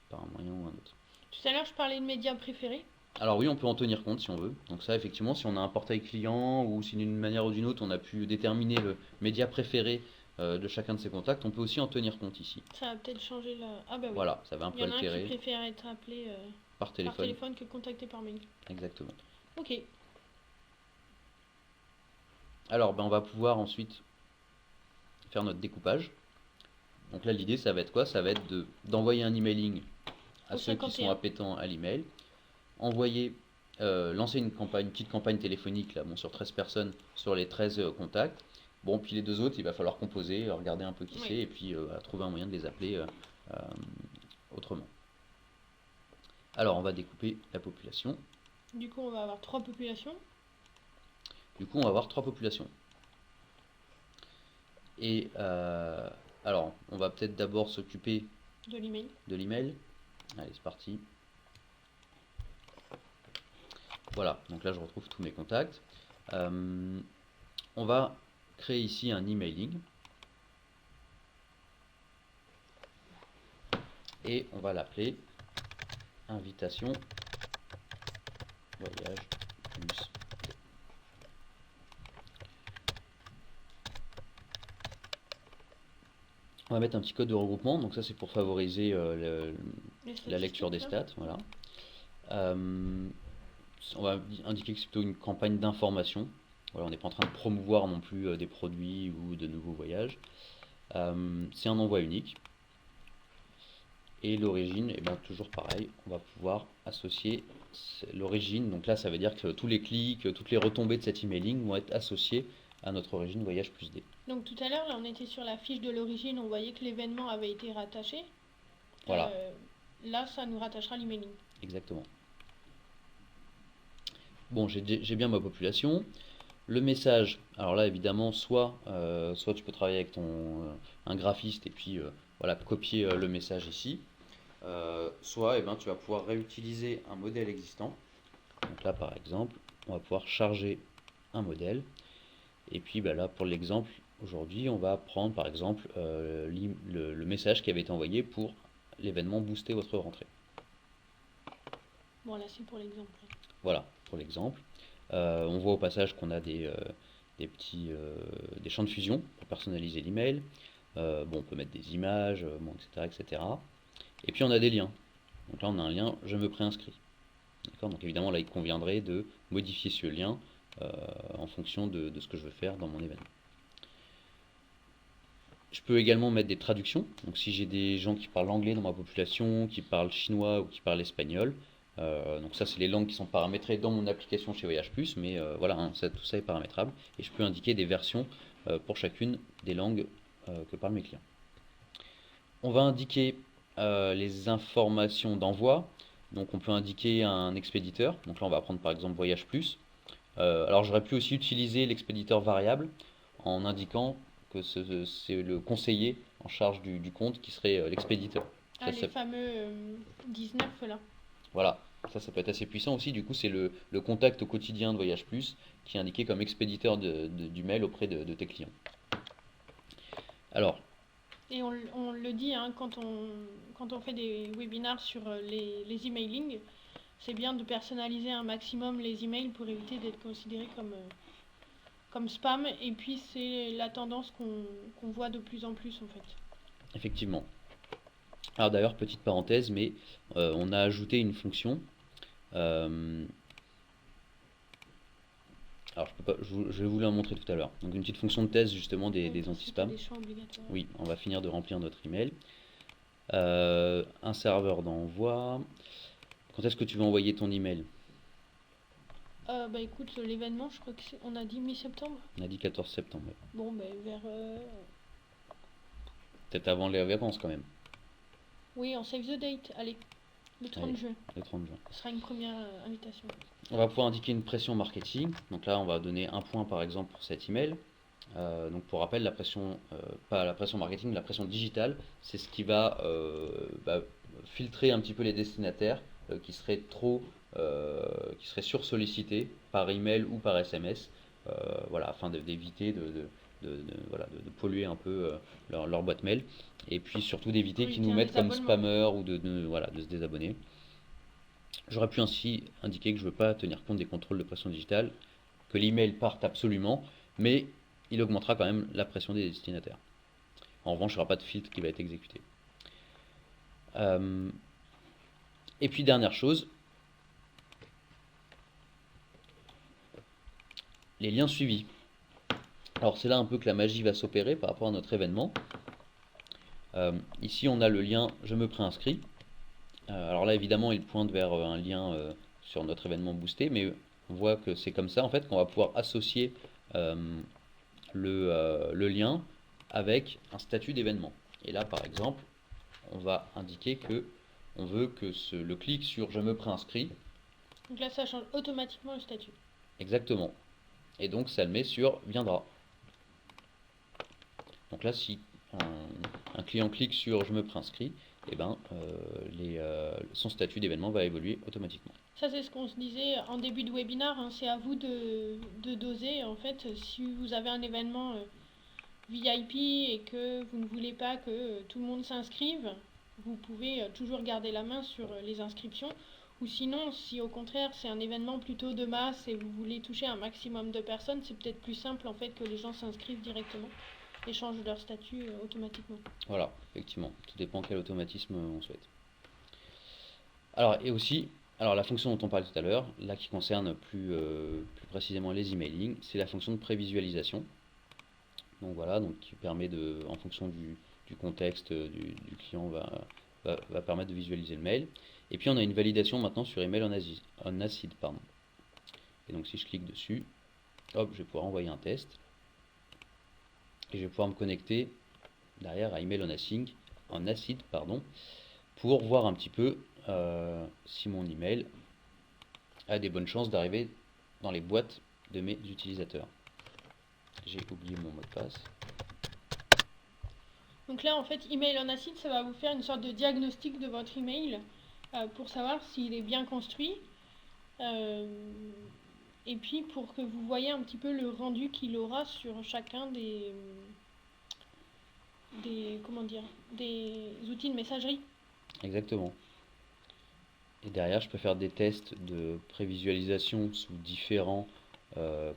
par un moyen ou un autre. Tout à l'heure, je parlais de médias préférés. Alors oui, on peut en tenir compte si on veut. Donc ça, effectivement, si on a un portail client ou si d'une manière ou d'une autre, on a pu déterminer le média préféré de chacun de ces contacts. On peut aussi en tenir compte ici. Ça va peut-être changer la... Ah bah oui. Voilà, ça va un Il peu y en a un qui altérer préfère être appelé par par téléphone. téléphone que contacté par mail. Exactement. Ok. Alors, on va pouvoir ensuite faire notre découpage. Donc là, l'idée, ça va être quoi? Ça va être d'envoyer un emailing à Au ceux qui sont 51. appétents à l'email, lancer une petite campagne téléphonique là, bon, sur 13 personnes sur les 13 contacts. Bon, puis les deux autres, il va falloir composer, regarder un peu qui Oui. c'est, et puis trouver un moyen de les appeler autrement. Alors, on va découper la population. Du coup, on va avoir 3 populations. Du coup, on va avoir 3 populations. Et alors, on va peut-être d'abord s'occuper De l'email. de l'email. Allez, c'est parti. Voilà, donc là je retrouve tous mes contacts. On va créer ici un emailing. Et on va l'appeler invitation voyage plus. On va mettre un petit code de regroupement, donc ça c'est pour favoriser la lecture des stats. Voilà. On va indiquer que c'est plutôt une campagne d'information. Voilà, on n'est pas en train de promouvoir non plus des produits ou de nouveaux voyages. C'est un envoi unique. Et l'origine, et bien toujours pareil, on va pouvoir associer l'origine. Donc là, ça veut dire que tous les clics, toutes les retombées de cet emailing vont être associées à notre origine voyage plus D. Donc tout à l'heure, là, on était sur la fiche de l'origine, on voyait que l'événement avait été rattaché. Voilà. Là, ça nous rattachera l'emailing. Exactement. Bon, j'ai bien ma population. Le message, alors là évidemment, soit tu peux travailler avec un graphiste et puis voilà, copier le message ici, soit tu vas pouvoir réutiliser un modèle existant. Donc là par exemple, on va pouvoir charger un modèle. Et puis là pour l'exemple, aujourd'hui on va prendre par exemple le message qui avait été envoyé pour l'événement Booster votre rentrée. Bon là c'est pour l'exemple. Voilà, pour l'exemple. On voit au passage qu'on a des champs de fusion pour personnaliser l'email. On peut mettre des images, etc., etc. Et puis on a des liens. Donc là on a un lien, je me préinscris. D'accord. Donc évidemment là il conviendrait de modifier ce lien en fonction de ce que je veux faire dans mon événement. Je peux également mettre des traductions. Donc si j'ai des gens qui parlent anglais dans ma population, qui parlent chinois ou qui parlent espagnol, donc ça c'est les langues qui sont paramétrées dans mon application chez Voyage Plus, mais voilà, tout ça est paramétrable et je peux indiquer des versions pour chacune des langues que parlent mes clients. On va indiquer les informations d'envoi, donc on peut indiquer un expéditeur, donc là on va prendre par exemple Voyage Plus. Alors j'aurais pu aussi utiliser l'expéditeur variable en indiquant que c'est le conseiller en charge du compte qui serait l'expéditeur. Ah, les fameux 19 là. Voilà, ça peut être assez puissant aussi. Du coup, c'est le contact au quotidien de Voyage Plus qui est indiqué comme expéditeur du mail auprès de tes clients. Alors. Et on le dit hein, quand on fait des webinars sur les emailing, c'est bien de personnaliser un maximum les emails pour éviter d'être considérés comme spam. Et puis c'est la tendance qu'on voit de plus en plus en fait. Effectivement. Alors d'ailleurs, petite parenthèse, mais on a ajouté une fonction. Alors je vais vous la montrer tout à l'heure. Donc une petite fonction de test justement des anti-spam. Oui, on va finir de remplir notre email. Un serveur d'envoi. Quand est-ce que tu vas envoyer ton email? Bah écoute, l'événement, je crois qu'on a dit mi-septembre. On a dit 14 septembre. Ouais. Bon, bah vers... Peut-être avant les vacances quand même. Oui, en save the date, allez, le 30 juin. Le 30 juin. Ce sera une première invitation. On va pouvoir indiquer une pression marketing. Donc là, on va donner un point par exemple pour cet email. Donc pour rappel, la pression, pas la pression marketing, la pression digitale, c'est ce qui va filtrer un petit peu les destinataires qui seraient sursollicités par email ou par SMS, voilà, afin d'éviter de polluer un peu leur boîte mail, et puis surtout d'éviter qu'ils nous mettent comme spammers ou de se désabonner. J'aurais pu ainsi indiquer que je ne veux pas tenir compte des contrôles de pression digitale, que l'email parte absolument, mais il augmentera quand même la pression des destinataires. En revanche, il n'y aura pas de filtre qui va être exécuté. Et puis dernière chose, les liens suivis. Alors c'est là un peu que la magie va s'opérer par rapport à notre événement. Ici on a le lien je me préinscris. Alors là évidemment il pointe vers un lien sur notre événement boosté, mais on voit que c'est comme ça en fait qu'on va pouvoir associer le lien avec un statut d'événement. Et là par exemple on va indiquer que on veut que le clic sur je me préinscris. Donc là ça change automatiquement le statut. Exactement. Et donc ça le met sur viendra. Donc là si un client clique sur je me préinscris, et ben, son statut d'événement va évoluer automatiquement. Ça c'est ce qu'on se disait en début de webinaire, hein, c'est à vous de doser en fait. Si vous avez un événement VIP et que vous ne voulez pas que tout le monde s'inscrive, vous pouvez toujours garder la main sur les inscriptions. Ou sinon, si au contraire c'est un événement plutôt de masse et vous voulez toucher un maximum de personnes, c'est peut-être plus simple en fait que les gens s'inscrivent directement et changent leur statut automatiquement. Voilà, effectivement, tout dépend quel automatisme on souhaite. Alors, et aussi, alors la fonction dont on parlait tout à l'heure, là qui concerne plus précisément les emailing, c'est la fonction de prévisualisation. Donc voilà, donc qui permet de, en fonction du contexte du client, va permettre de visualiser le mail. Et puis on a une validation maintenant sur email on acid, pardon. Et donc si je clique dessus, hop, je vais pouvoir envoyer un test. Et je vais pouvoir me connecter derrière à email en acid, pardon, pour voir un petit peu si mon email a des bonnes chances d'arriver dans les boîtes de mes utilisateurs. J'ai oublié mon mot de passe. Donc là en fait email on acid ça va vous faire une sorte de diagnostic de votre email pour savoir s'il est bien construit et puis pour que vous voyez un petit peu le rendu qu'il aura sur chacun des outils de messagerie. Exactement. Et derrière, je peux faire des tests de prévisualisation sous différents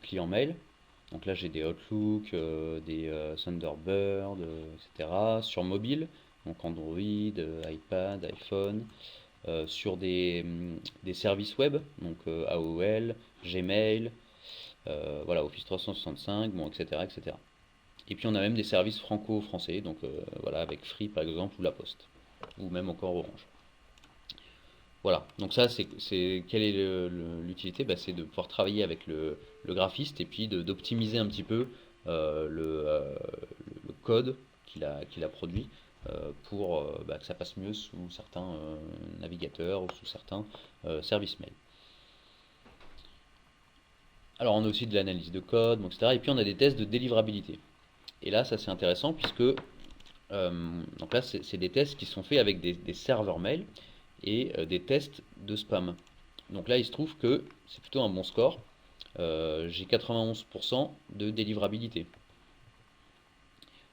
clients mail. Donc là, j'ai des Outlook, des Thunderbird, etc. Sur mobile, donc Android, iPad, iPhone. Sur des services web, donc AOL, Gmail, voilà, Office 365, bon, etc., etc. Et puis on a même des services franco-français, donc voilà, avec Free par exemple, ou La Poste, ou même encore Orange. Voilà, donc ça, quelle est l'utilité? Bah, c'est de pouvoir travailler avec le graphiste et puis d'optimiser un petit peu le code qu'il a produit pour que ça passe mieux sous certains navigateurs ou sous certains services mail. Alors on a aussi de l'analyse de code, bon, etc. Et puis on a des tests de délivrabilité. Et là, ça c'est intéressant puisque donc là, c'est des tests qui sont faits avec des serveurs mail et des tests de spam. Donc là, il se trouve que c'est plutôt un bon score. J'ai 91% de délivrabilité.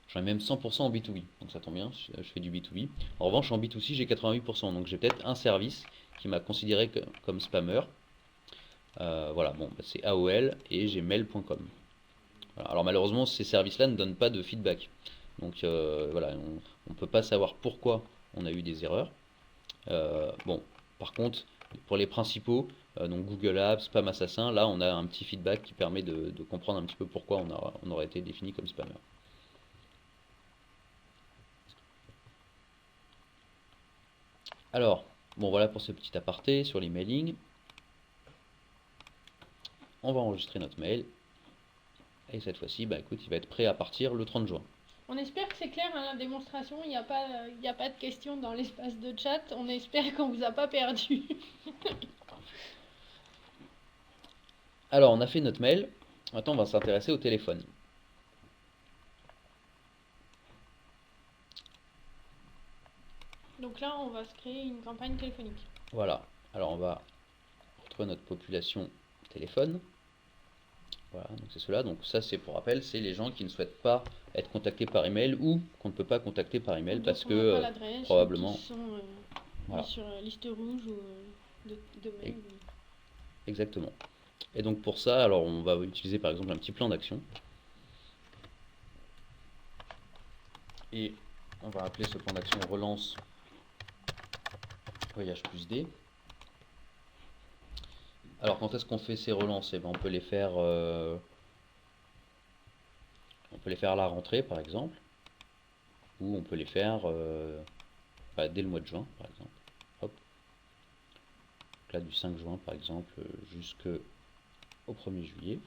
J'en ai même 100% en B2B, donc ça tombe bien, je fais du B2B. En revanche, en B2C, j'ai 88%, donc j'ai peut-être un service qui m'a considéré comme spammer. Voilà, bon, bah, c'est AOL et j'ai mail.com. Voilà. Alors malheureusement, ces services-là ne donnent pas de feedback. Donc voilà, on ne peut pas savoir pourquoi on a eu des erreurs. Bon, par contre, pour les principaux, donc Google Apps, Spam Assassin, là on a un petit feedback qui permet de comprendre un petit peu pourquoi on aurait été défini comme spammer. Alors, bon voilà pour ce petit aparté sur l'emailing. On va enregistrer notre mail. Et cette fois-ci, bah écoute, il va être prêt à partir le 30 juin. On espère que c'est clair, hein, la démonstration, il n'y a pas de questions dans l'espace de chat, on espère qu'on vous a pas perdu. Alors, on a fait notre mail, maintenant on va s'intéresser au téléphone. Donc là, on va se créer une campagne téléphonique. Voilà, alors on va retrouver notre population téléphone. Voilà, donc c'est cela. Donc ça, c'est pour rappel, c'est les gens qui ne souhaitent pas être contactés par email ou qu'on ne peut pas contacter par email parce que probablement qui sont voilà. Sur liste rouge ou de mail. Exactement. Et donc pour ça, alors on va utiliser par exemple un petit plan d'action. Et on va appeler ce plan d'action relance voyage plus D. Alors quand est-ce qu'on fait ces relances? Eh ben, on peut les faire à la rentrée par exemple, ou on peut les faire dès le mois de juin par exemple. Hop. Donc là du 5 juin par exemple jusqu'au 1er juillet.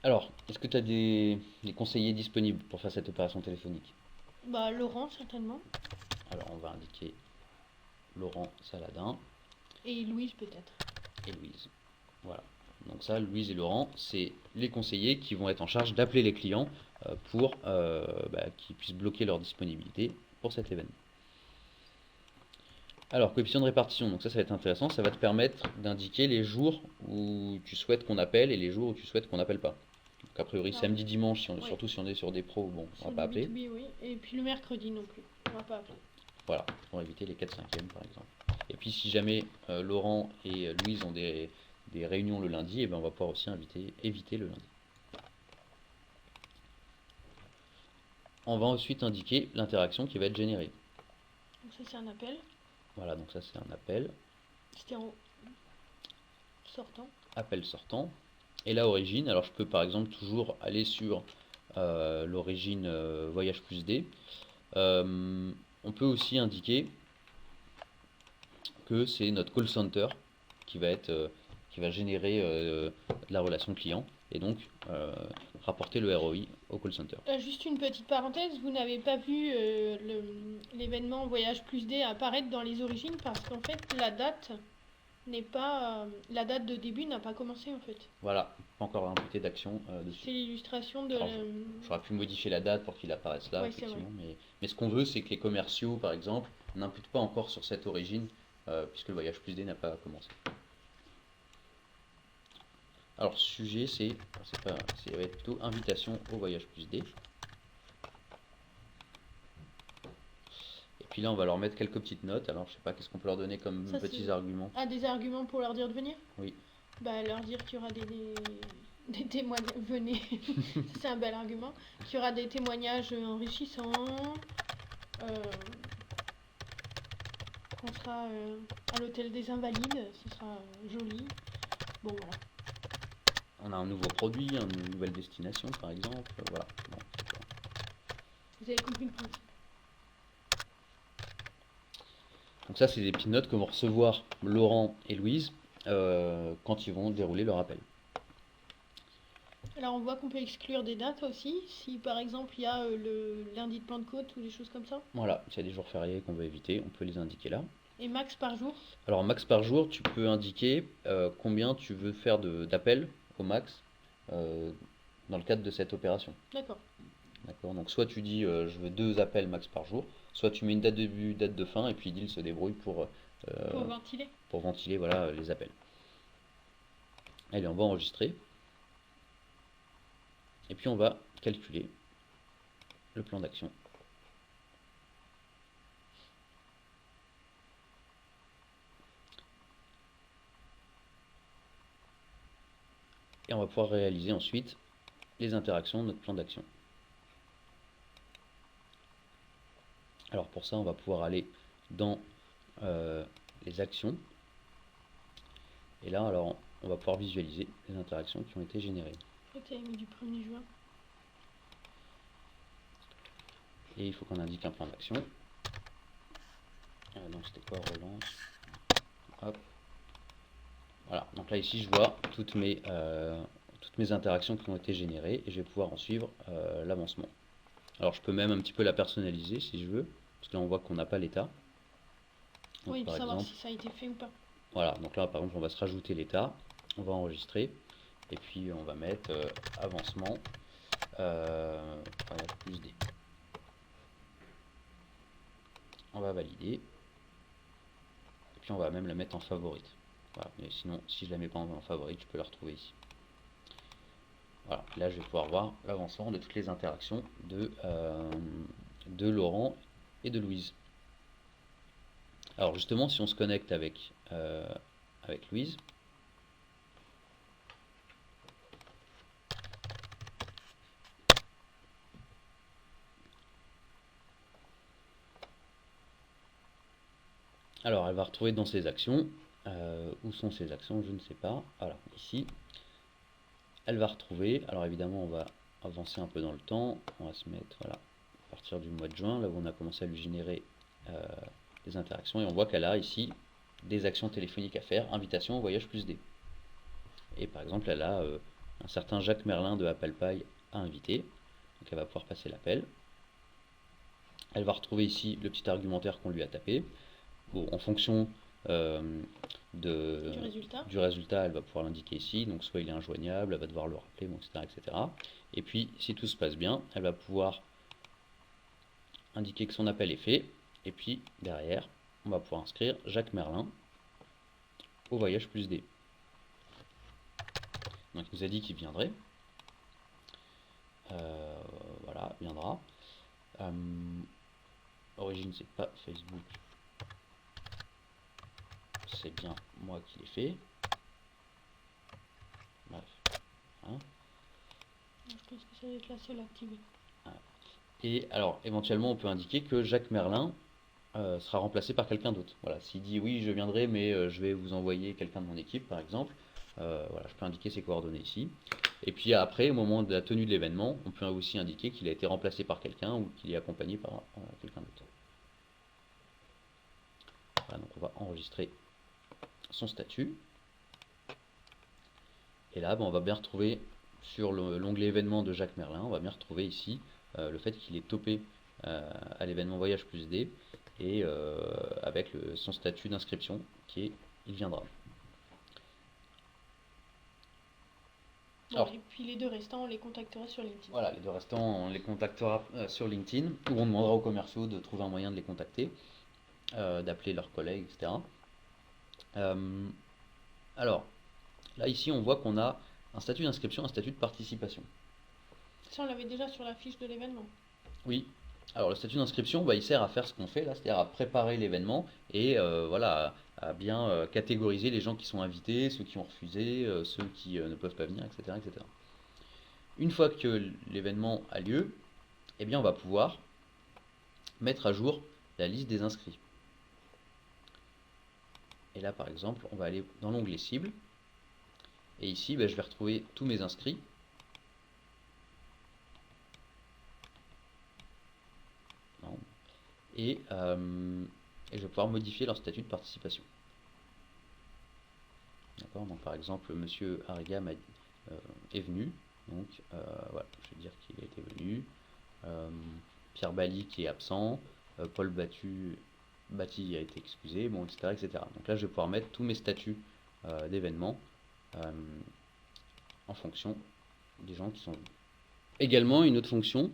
Alors, est-ce que tu as des conseillers disponibles pour faire cette opération téléphonique? Bah, Laurent, certainement. Alors, on va indiquer Laurent Saladin Et Louise, peut-être. et Louise. Voilà. Donc ça, Louise et Laurent, c'est les conseillers qui vont être en charge d'appeler les clients pour qu'ils puissent bloquer leur disponibilité pour cet événement. Alors, coefficient de répartition, donc ça va être intéressant, ça va te permettre d'indiquer les jours où tu souhaites qu'on appelle et les jours où tu souhaites qu'on n'appelle pas. Donc a priori, Non. samedi, dimanche, Ouais. surtout si on est sur des pros, bon, on Sur va pas le appeler. B2B, oui. Et puis le mercredi non plus. On va pas appeler. Voilà, pour éviter les 4/5e par exemple. Et puis si jamais Laurent et Louise ont des réunions le lundi, et ben on va pouvoir aussi éviter le lundi. On va ensuite indiquer l'interaction qui va être générée. Donc ça, c'est un appel. Voilà, donc ça c'est un appel. C'était en sortant. Appel sortant. Et la origine, alors je peux par exemple toujours aller sur l'origine voyage plus D. On peut aussi indiquer que c'est notre call center qui va générer la relation client et donc rapporter le ROI au call center. Juste une petite parenthèse, vous n'avez pas vu l'événement Voyage plus D apparaître dans les origines parce qu'en fait la date de début n'a pas commencé en fait. Voilà, pas encore imputé d'action dessus. C'est l'illustration de... Alors, j'aurais pu modifier la date pour qu'il apparaisse là, Ouais, effectivement, mais ce qu'on veut, c'est que les commerciaux, par exemple, n'imputent pas encore sur cette origine, puisque le voyage plus D n'a pas commencé. Alors, sujet, ça va être plutôt invitation au voyage plus D. Et puis là, on va leur mettre quelques petites notes. Alors, je sais pas, qu'est-ce qu'on peut leur donner comme Ça, petits c'est- arguments? Ah, des arguments pour leur dire de venir? Oui. Bah, leur dire qu'il y aura des témoignages... Venez, c'est un bel argument. Qu'il y aura des témoignages enrichissants. Qu'on sera à l'hôtel des Invalides, ce sera joli. Bon, voilà. On a un nouveau produit, une nouvelle destination, par exemple. Voilà. Bon, super. Vous avez compris le principe. Donc ça, c'est des petites notes que vont recevoir Laurent et Louise quand ils vont dérouler leur appel. Alors on voit qu'on peut exclure des dates aussi, si par exemple il y a le lundi de Pentecôte ou des choses comme ça. Voilà, s'il y a des jours fériés qu'on veut éviter, on peut les indiquer là. Et max par jour. Alors max par jour, tu peux indiquer combien tu veux faire d'appels au max dans le cadre de cette opération. D'accord. D'accord, donc soit tu dis je veux 2 appels max par jour, soit tu mets une date de début, date de fin, et puis Deal se débrouille pour Ventiler. voilà, les appels. Allez, on va enregistrer. Et puis on va calculer le plan d'action. Et on va pouvoir réaliser ensuite les interactions de notre plan d'action. Alors pour ça, on va pouvoir aller dans les actions. Et là, alors, on va pouvoir visualiser les interactions qui ont été générées. Tu as mis du 1er juin. Et il faut qu'on indique un plan d'action. Donc c'était quoi, relance? Hop. Voilà, donc là ici je vois toutes mes interactions qui ont été générées et je vais pouvoir en suivre l'avancement. Alors je peux même un petit peu la personnaliser si je veux, parce que là on voit qu'on n'a pas l'état. Oui, pour savoir si ça a été fait ou pas. Voilà, donc là par exemple on va se rajouter l'état, on va enregistrer, et puis on va mettre avancement, voilà, plus D. On va valider, et puis on va même la mettre en favorite. Voilà, mais sinon si je la mets pas en favorite, je peux la retrouver ici. Voilà, là je vais pouvoir voir l'avancement de toutes les interactions de Laurent et de Louise. Alors justement, si on se connecte avec Louise, Alors, elle va retrouver dans ses actions. Où sont ses actions? Je ne sais pas. Voilà, ici. Elle va retrouver. Alors, évidemment, on va avancer un peu dans le temps. On va se mettre, voilà, à partir du mois de juin, là où on a commencé à lui générer des interactions. Et on voit qu'elle a ici des actions téléphoniques à faire. Invitation au voyage plus D. Et par exemple, elle a un certain Jacques Merlin de Apple Pie à inviter. Donc, elle va pouvoir passer l'appel. Elle va retrouver ici le petit argumentaire qu'on lui a tapé. Bon, en fonction du résultat, elle va pouvoir l'indiquer ici. Donc soit il est injoignable, elle va devoir le rappeler, bon, etc., etc. Et puis, si tout se passe bien, elle va pouvoir indiquer que son appel est fait. Et puis, derrière, on va pouvoir inscrire Jacques Merlin au voyage plus D. Donc, il nous a dit qu'il viendrait. Voilà, viendra. Origine, c'est pas Facebook. C'est bien moi qui l'ai fait. Bref. Hein. Je pense que ça va être la seule activée. Et alors, éventuellement, on peut indiquer que Jacques Merlin sera remplacé par quelqu'un d'autre. Voilà, s'il dit oui, je viendrai, mais je vais vous envoyer quelqu'un de mon équipe, par exemple. Voilà, je peux indiquer ses coordonnées ici. Et puis après, au moment de la tenue de l'événement, on peut aussi indiquer qu'il a été remplacé par quelqu'un ou qu'il est accompagné par quelqu'un d'autre. Voilà, donc on va enregistrer son statut. Et là, on va bien retrouver sur l'onglet événement de Jacques Merlin, on va bien retrouver ici le fait qu'il est topé à l'événement Voyage plus D et avec son statut d'inscription qui est il viendra. Bon, alors, et puis les deux restants, on les contactera sur LinkedIn. Voilà, les deux restants, on les contactera sur LinkedIn où on demandera aux commerciaux de trouver un moyen de les contacter, d'appeler leurs collègues, etc. Alors, là ici on voit qu'on a un statut d'inscription, un statut de participation. Ça, on l'avait déjà sur la fiche de l'événement. Oui. Alors le statut d'inscription, il sert à faire ce qu'on fait là, c'est-à-dire à préparer l'événement et voilà, à bien catégoriser les gens qui sont invités, ceux qui ont refusé, ceux qui ne peuvent pas venir, etc., etc. Une fois que l'événement a lieu, eh bien on va pouvoir mettre à jour la liste des inscrits. Et là par exemple, on va aller dans l'onglet cible et ici je vais retrouver tous mes inscrits. Et je vais pouvoir modifier leur statut de participation. D'accord, donc par exemple, monsieur Harigam est venu, donc voilà, je vais dire qu'il a été venu. Pierre Bally qui est absent, Paul Batti a été excusé, bon, etc., etc. Donc là, je vais pouvoir mettre tous mes statuts d'événements en fonction des gens qui sont venus. Également, une autre fonction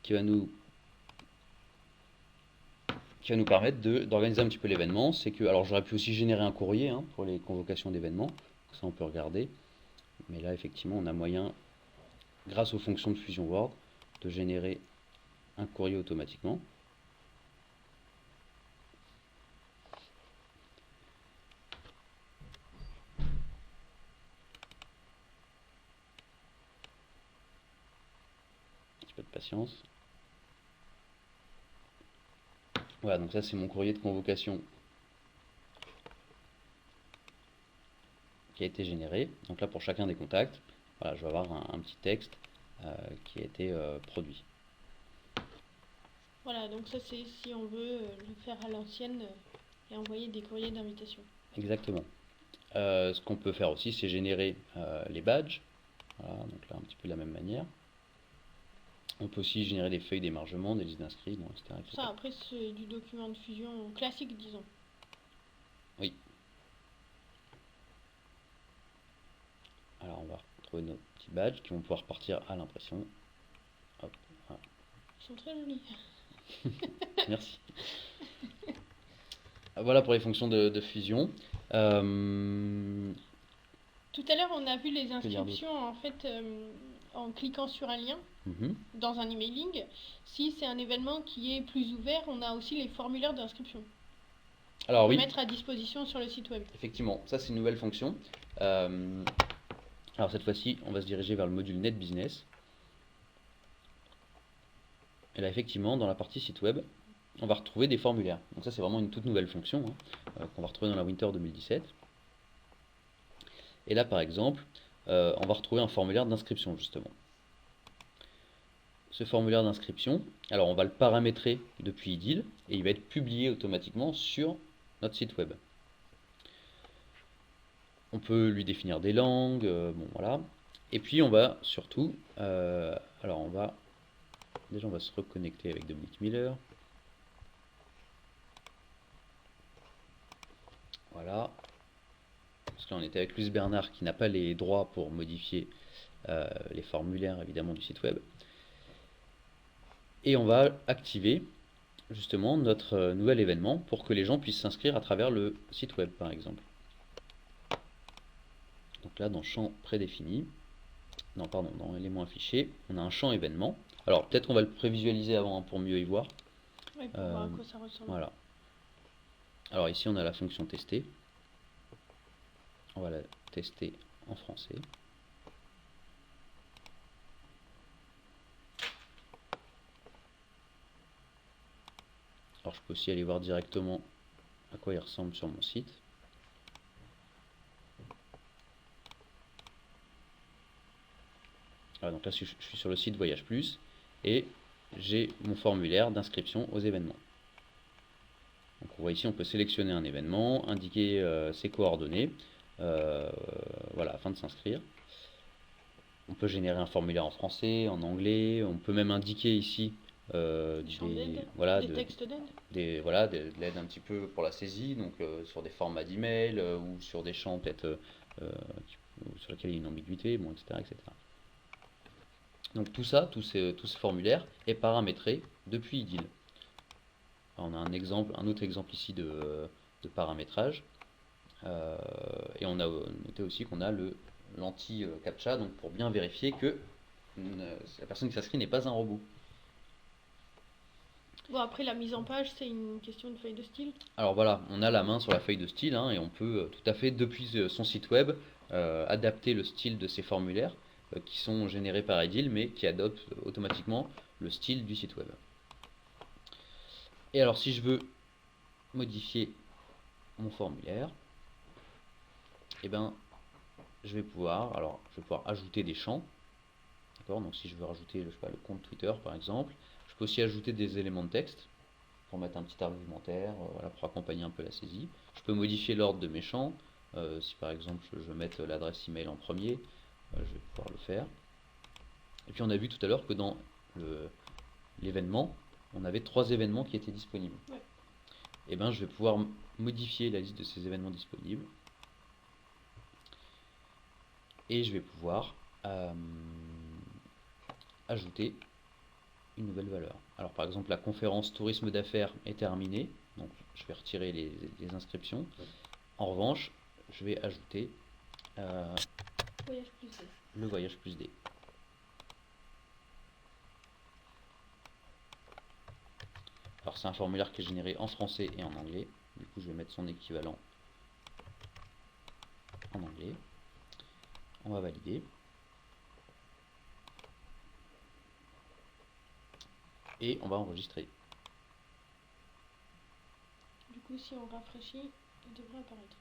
qui va nous permettre d'organiser un petit peu l'événement, c'est que, alors j'aurais pu aussi générer un courrier pour les convocations d'événements, ça on peut regarder, mais là effectivement on a moyen, grâce aux fonctions de Fusion Word, de générer un courrier automatiquement. Un petit peu de patience. Voilà, donc ça c'est mon courrier de convocation qui a été généré. Donc là pour chacun des contacts, voilà, je vais avoir un petit texte qui a été produit. Voilà, donc ça c'est si on veut le faire à l'ancienne et envoyer des courriers d'invitation. Exactement. Ce qu'on peut faire aussi, c'est générer les badges. Voilà, donc là un petit peu de la même manière. On peut aussi générer des feuilles d'émargement, des listes d'inscrits, bon, etc., etc. Ça après c'est du document de fusion classique, disons. Oui. Alors on va retrouver nos petits badges qui vont pouvoir partir à l'impression. Hop, voilà. Ils sont très jolis. Merci. Voilà pour les fonctions de fusion. Tout à l'heure, on a vu les inscriptions en fait en cliquant sur un lien dans un emailing. Si c'est un événement qui est plus ouvert, on a aussi les formulaires d'inscription. Alors oui. Mettre à disposition sur le site web. Effectivement, ça c'est une nouvelle fonction. Alors cette fois-ci, on va se diriger vers le module Net Business. Et là effectivement, dans la partie site web, on va retrouver des formulaires. Donc ça, c'est vraiment une toute nouvelle fonction qu'on va retrouver dans la Winter 2017. Et là, par exemple, on va retrouver un formulaire d'inscription, justement. Ce formulaire d'inscription, alors on va le paramétrer depuis IDIL, et il va être publié automatiquement sur notre site web. On peut lui définir des langues, bon voilà. Et puis on va surtout, alors déjà on va se reconnecter avec Dominique Miller. Voilà. Parce que là on était avec Luce Bernard qui n'a pas les droits pour modifier les formulaires évidemment du site web. Et on va activer justement notre nouvel événement pour que les gens puissent s'inscrire à travers le site web par exemple. Donc là dans champ prédéfini, non pardon, dans éléments affichés, on a un champ événement. Alors peut-être qu'on va le prévisualiser avant pour mieux y voir. Oui, pour voir à quoi ça ressemble. Voilà. Alors ici on a la fonction tester. On va la tester en français. Alors je peux aussi aller voir directement à quoi il ressemble sur mon site. Voilà, donc là je suis sur le site Voyage Plus et j'ai mon formulaire d'inscription aux événements. Donc on voit ici on peut sélectionner un événement, indiquer ses coordonnées, voilà, afin de s'inscrire. On peut générer un formulaire en français, en anglais, on peut même indiquer ici des textes d'aide. Voilà, de l'aide un petit peu pour la saisie, donc sur des formats d'email ou sur des champs peut-être sur lesquels il y a une ambiguïté, bon, etc., etc. Donc tout ça, tous ces formulaires est paramétré depuis IDIL. Alors, on a un autre exemple ici de paramétrage. Et on a noté aussi qu'on a l'anti-captcha, donc pour bien vérifier que la personne qui s'inscrit n'est pas un robot. Bon, après la mise en page, c'est une question de feuille de style. Alors voilà, on a la main sur la feuille de style et on peut tout à fait, depuis son site web, adapter le style de ces formulaires qui sont générés par IDIL, mais qui adoptent automatiquement le style du site web. Et alors si je veux modifier mon formulaire, eh ben, je vais pouvoir ajouter des champs. D'accord, donc si je veux rajouter le compte Twitter par exemple, je peux aussi ajouter des éléments de texte pour mettre un petit argumentaire, voilà, pour accompagner un peu la saisie. Je peux modifier l'ordre de mes champs. Si par exemple je veux mettre l'adresse email en premier, je vais pouvoir le faire. Et puis on a vu tout à l'heure que dans l'événement, on avait 3 événements qui étaient disponibles. Ouais. Et ben je vais pouvoir modifier la liste de ces événements disponibles. Et je vais pouvoir ajouter une nouvelle valeur. Alors par exemple la conférence tourisme d'affaires est terminée, donc je vais retirer les inscriptions. En revanche, je vais ajouter le Voyage Plus D. Alors c'est un formulaire qui est généré en français et en anglais, du coup je vais mettre son équivalent en anglais. On va valider. Et on va enregistrer. Du coup, si on rafraîchit, il devrait apparaître.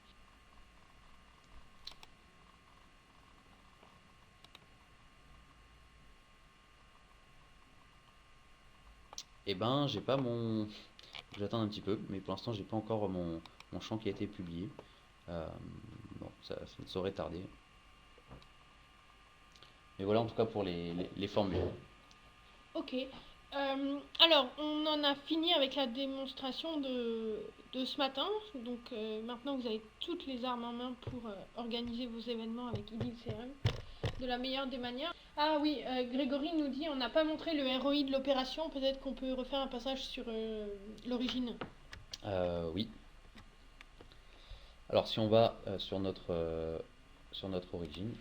Et ben, j'ai pas mon... J'attends un petit peu, mais pour l'instant, j'ai pas encore mon champ qui a été publié. Bon, ça ne saurait tarder. Mais voilà en tout cas pour les formulaires. Ok. Alors, on en a fini avec la démonstration de ce matin. Donc maintenant, vous avez toutes les armes en main pour organiser vos événements avec IDIL CRM de la meilleure des manières. Ah oui, Grégory nous dit on n'a pas montré le ROI de l'opération. Peut-être qu'on peut refaire un passage sur l'origine. Oui. Alors si on va sur notre origine.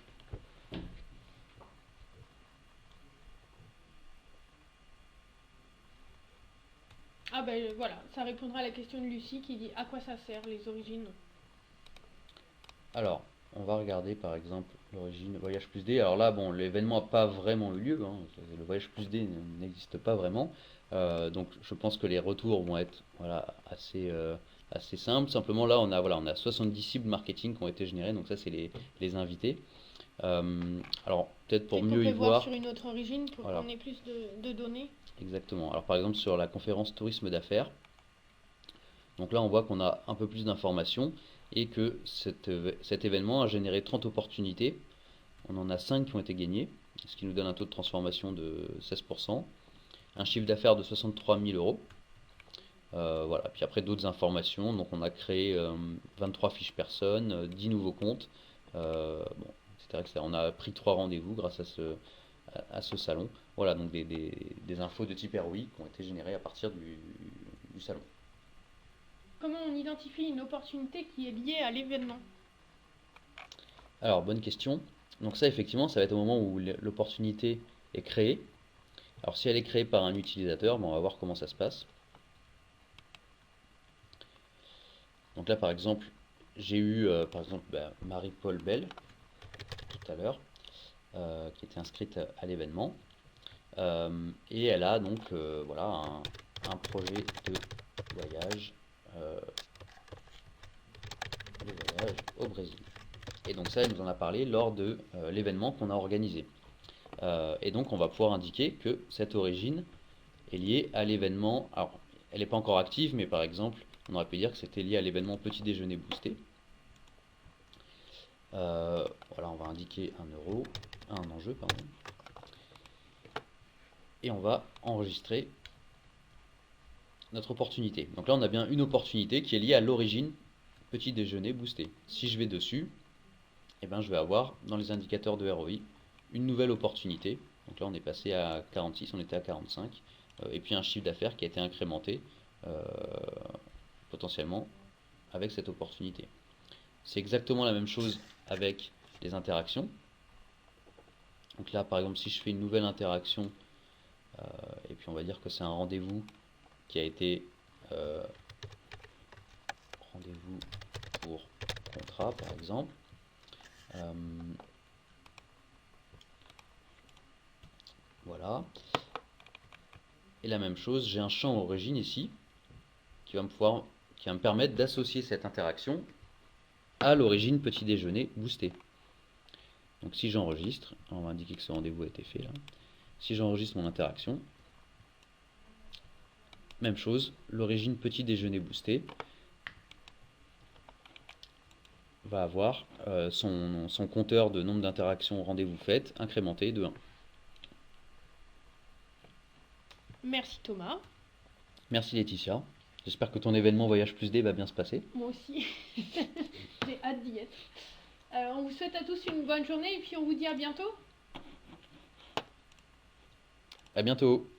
Ah ben voilà, ça répondra à la question de Lucie qui dit à quoi ça sert les origines. Alors, on va regarder par exemple l'origine voyage plus D. Alors là, bon, l'événement n'a pas vraiment eu lieu, hein. Le voyage plus D n'existe pas vraiment. Donc je pense que les retours vont être voilà, assez simples. Simplement là, on a 70 cibles marketing qui ont été générées, donc ça c'est les invités. Alors peut-être pour Et qu'on mieux peut y voir voir, sur une autre origine pour voilà, qu'on ait plus de données. exactement. Alors par exemple sur la conférence tourisme d'affaires, donc là on voit qu'on a un peu plus d'informations et que cet événement a généré 30 opportunités. On en a 5 qui ont été gagnées, ce qui nous donne un taux de transformation de 16%, un chiffre d'affaires de 63 000 euros. Voilà. Puis après d'autres informations, donc on a créé 23 fiches personnes, 10 nouveaux comptes, bon, etc., etc. On a pris 3 rendez-vous grâce à ce salon. Voilà, donc des infos de type ROI qui ont été générées à partir du salon. Comment on identifie une opportunité qui est liée à l'événement? Alors, bonne question. Donc ça, effectivement, ça va être au moment où l'opportunité est créée. Alors si elle est créée par un utilisateur, on va voir comment ça se passe. Donc là, par exemple, j'ai eu Marie-Paul Bell tout à l'heure, qui était inscrite à l'événement. Et elle a donc voilà, un projet euh, de voyage au Brésil. Et donc ça, elle nous en a parlé lors de l'événement qu'on a organisé. Et donc on va pouvoir indiquer que cette origine est liée à l'événement. Alors, elle n'est pas encore active, mais par exemple, on aurait pu dire que c'était lié à l'événement petit déjeuner boosté. Voilà, on va indiquer 1 euro, un enjeu, pardon. Et on va enregistrer notre opportunité. Donc là, on a bien une opportunité qui est liée à l'origine petit déjeuner boosté. Si je vais dessus, eh ben, je vais avoir dans les indicateurs de ROI une nouvelle opportunité. Donc là, on est passé à 46, on était à 45. Et puis un chiffre d'affaires qui a été incrémenté potentiellement avec cette opportunité. C'est exactement la même chose avec les interactions. Donc là, par exemple, si je fais une nouvelle interaction, et puis on va dire que c'est un rendez-vous qui a été rendez-vous pour contrat, par exemple. Voilà. Et la même chose, j'ai un champ origine ici qui va me permettre d'associer cette interaction à l'origine petit déjeuner boosté. Donc si j'enregistre, on va indiquer que ce rendez-vous a été fait là. Si j'enregistre mon interaction, même chose, l'origine petit déjeuner boosté va avoir son compteur de nombre d'interactions rendez-vous faites incrémenté de 1. Merci Thomas. Merci Laetitia. J'espère que ton événement Voyage Plus D va bien se passer. Moi aussi. J'ai hâte d'y être. On vous souhaite à tous une bonne journée et puis on vous dit à bientôt. À bientôt.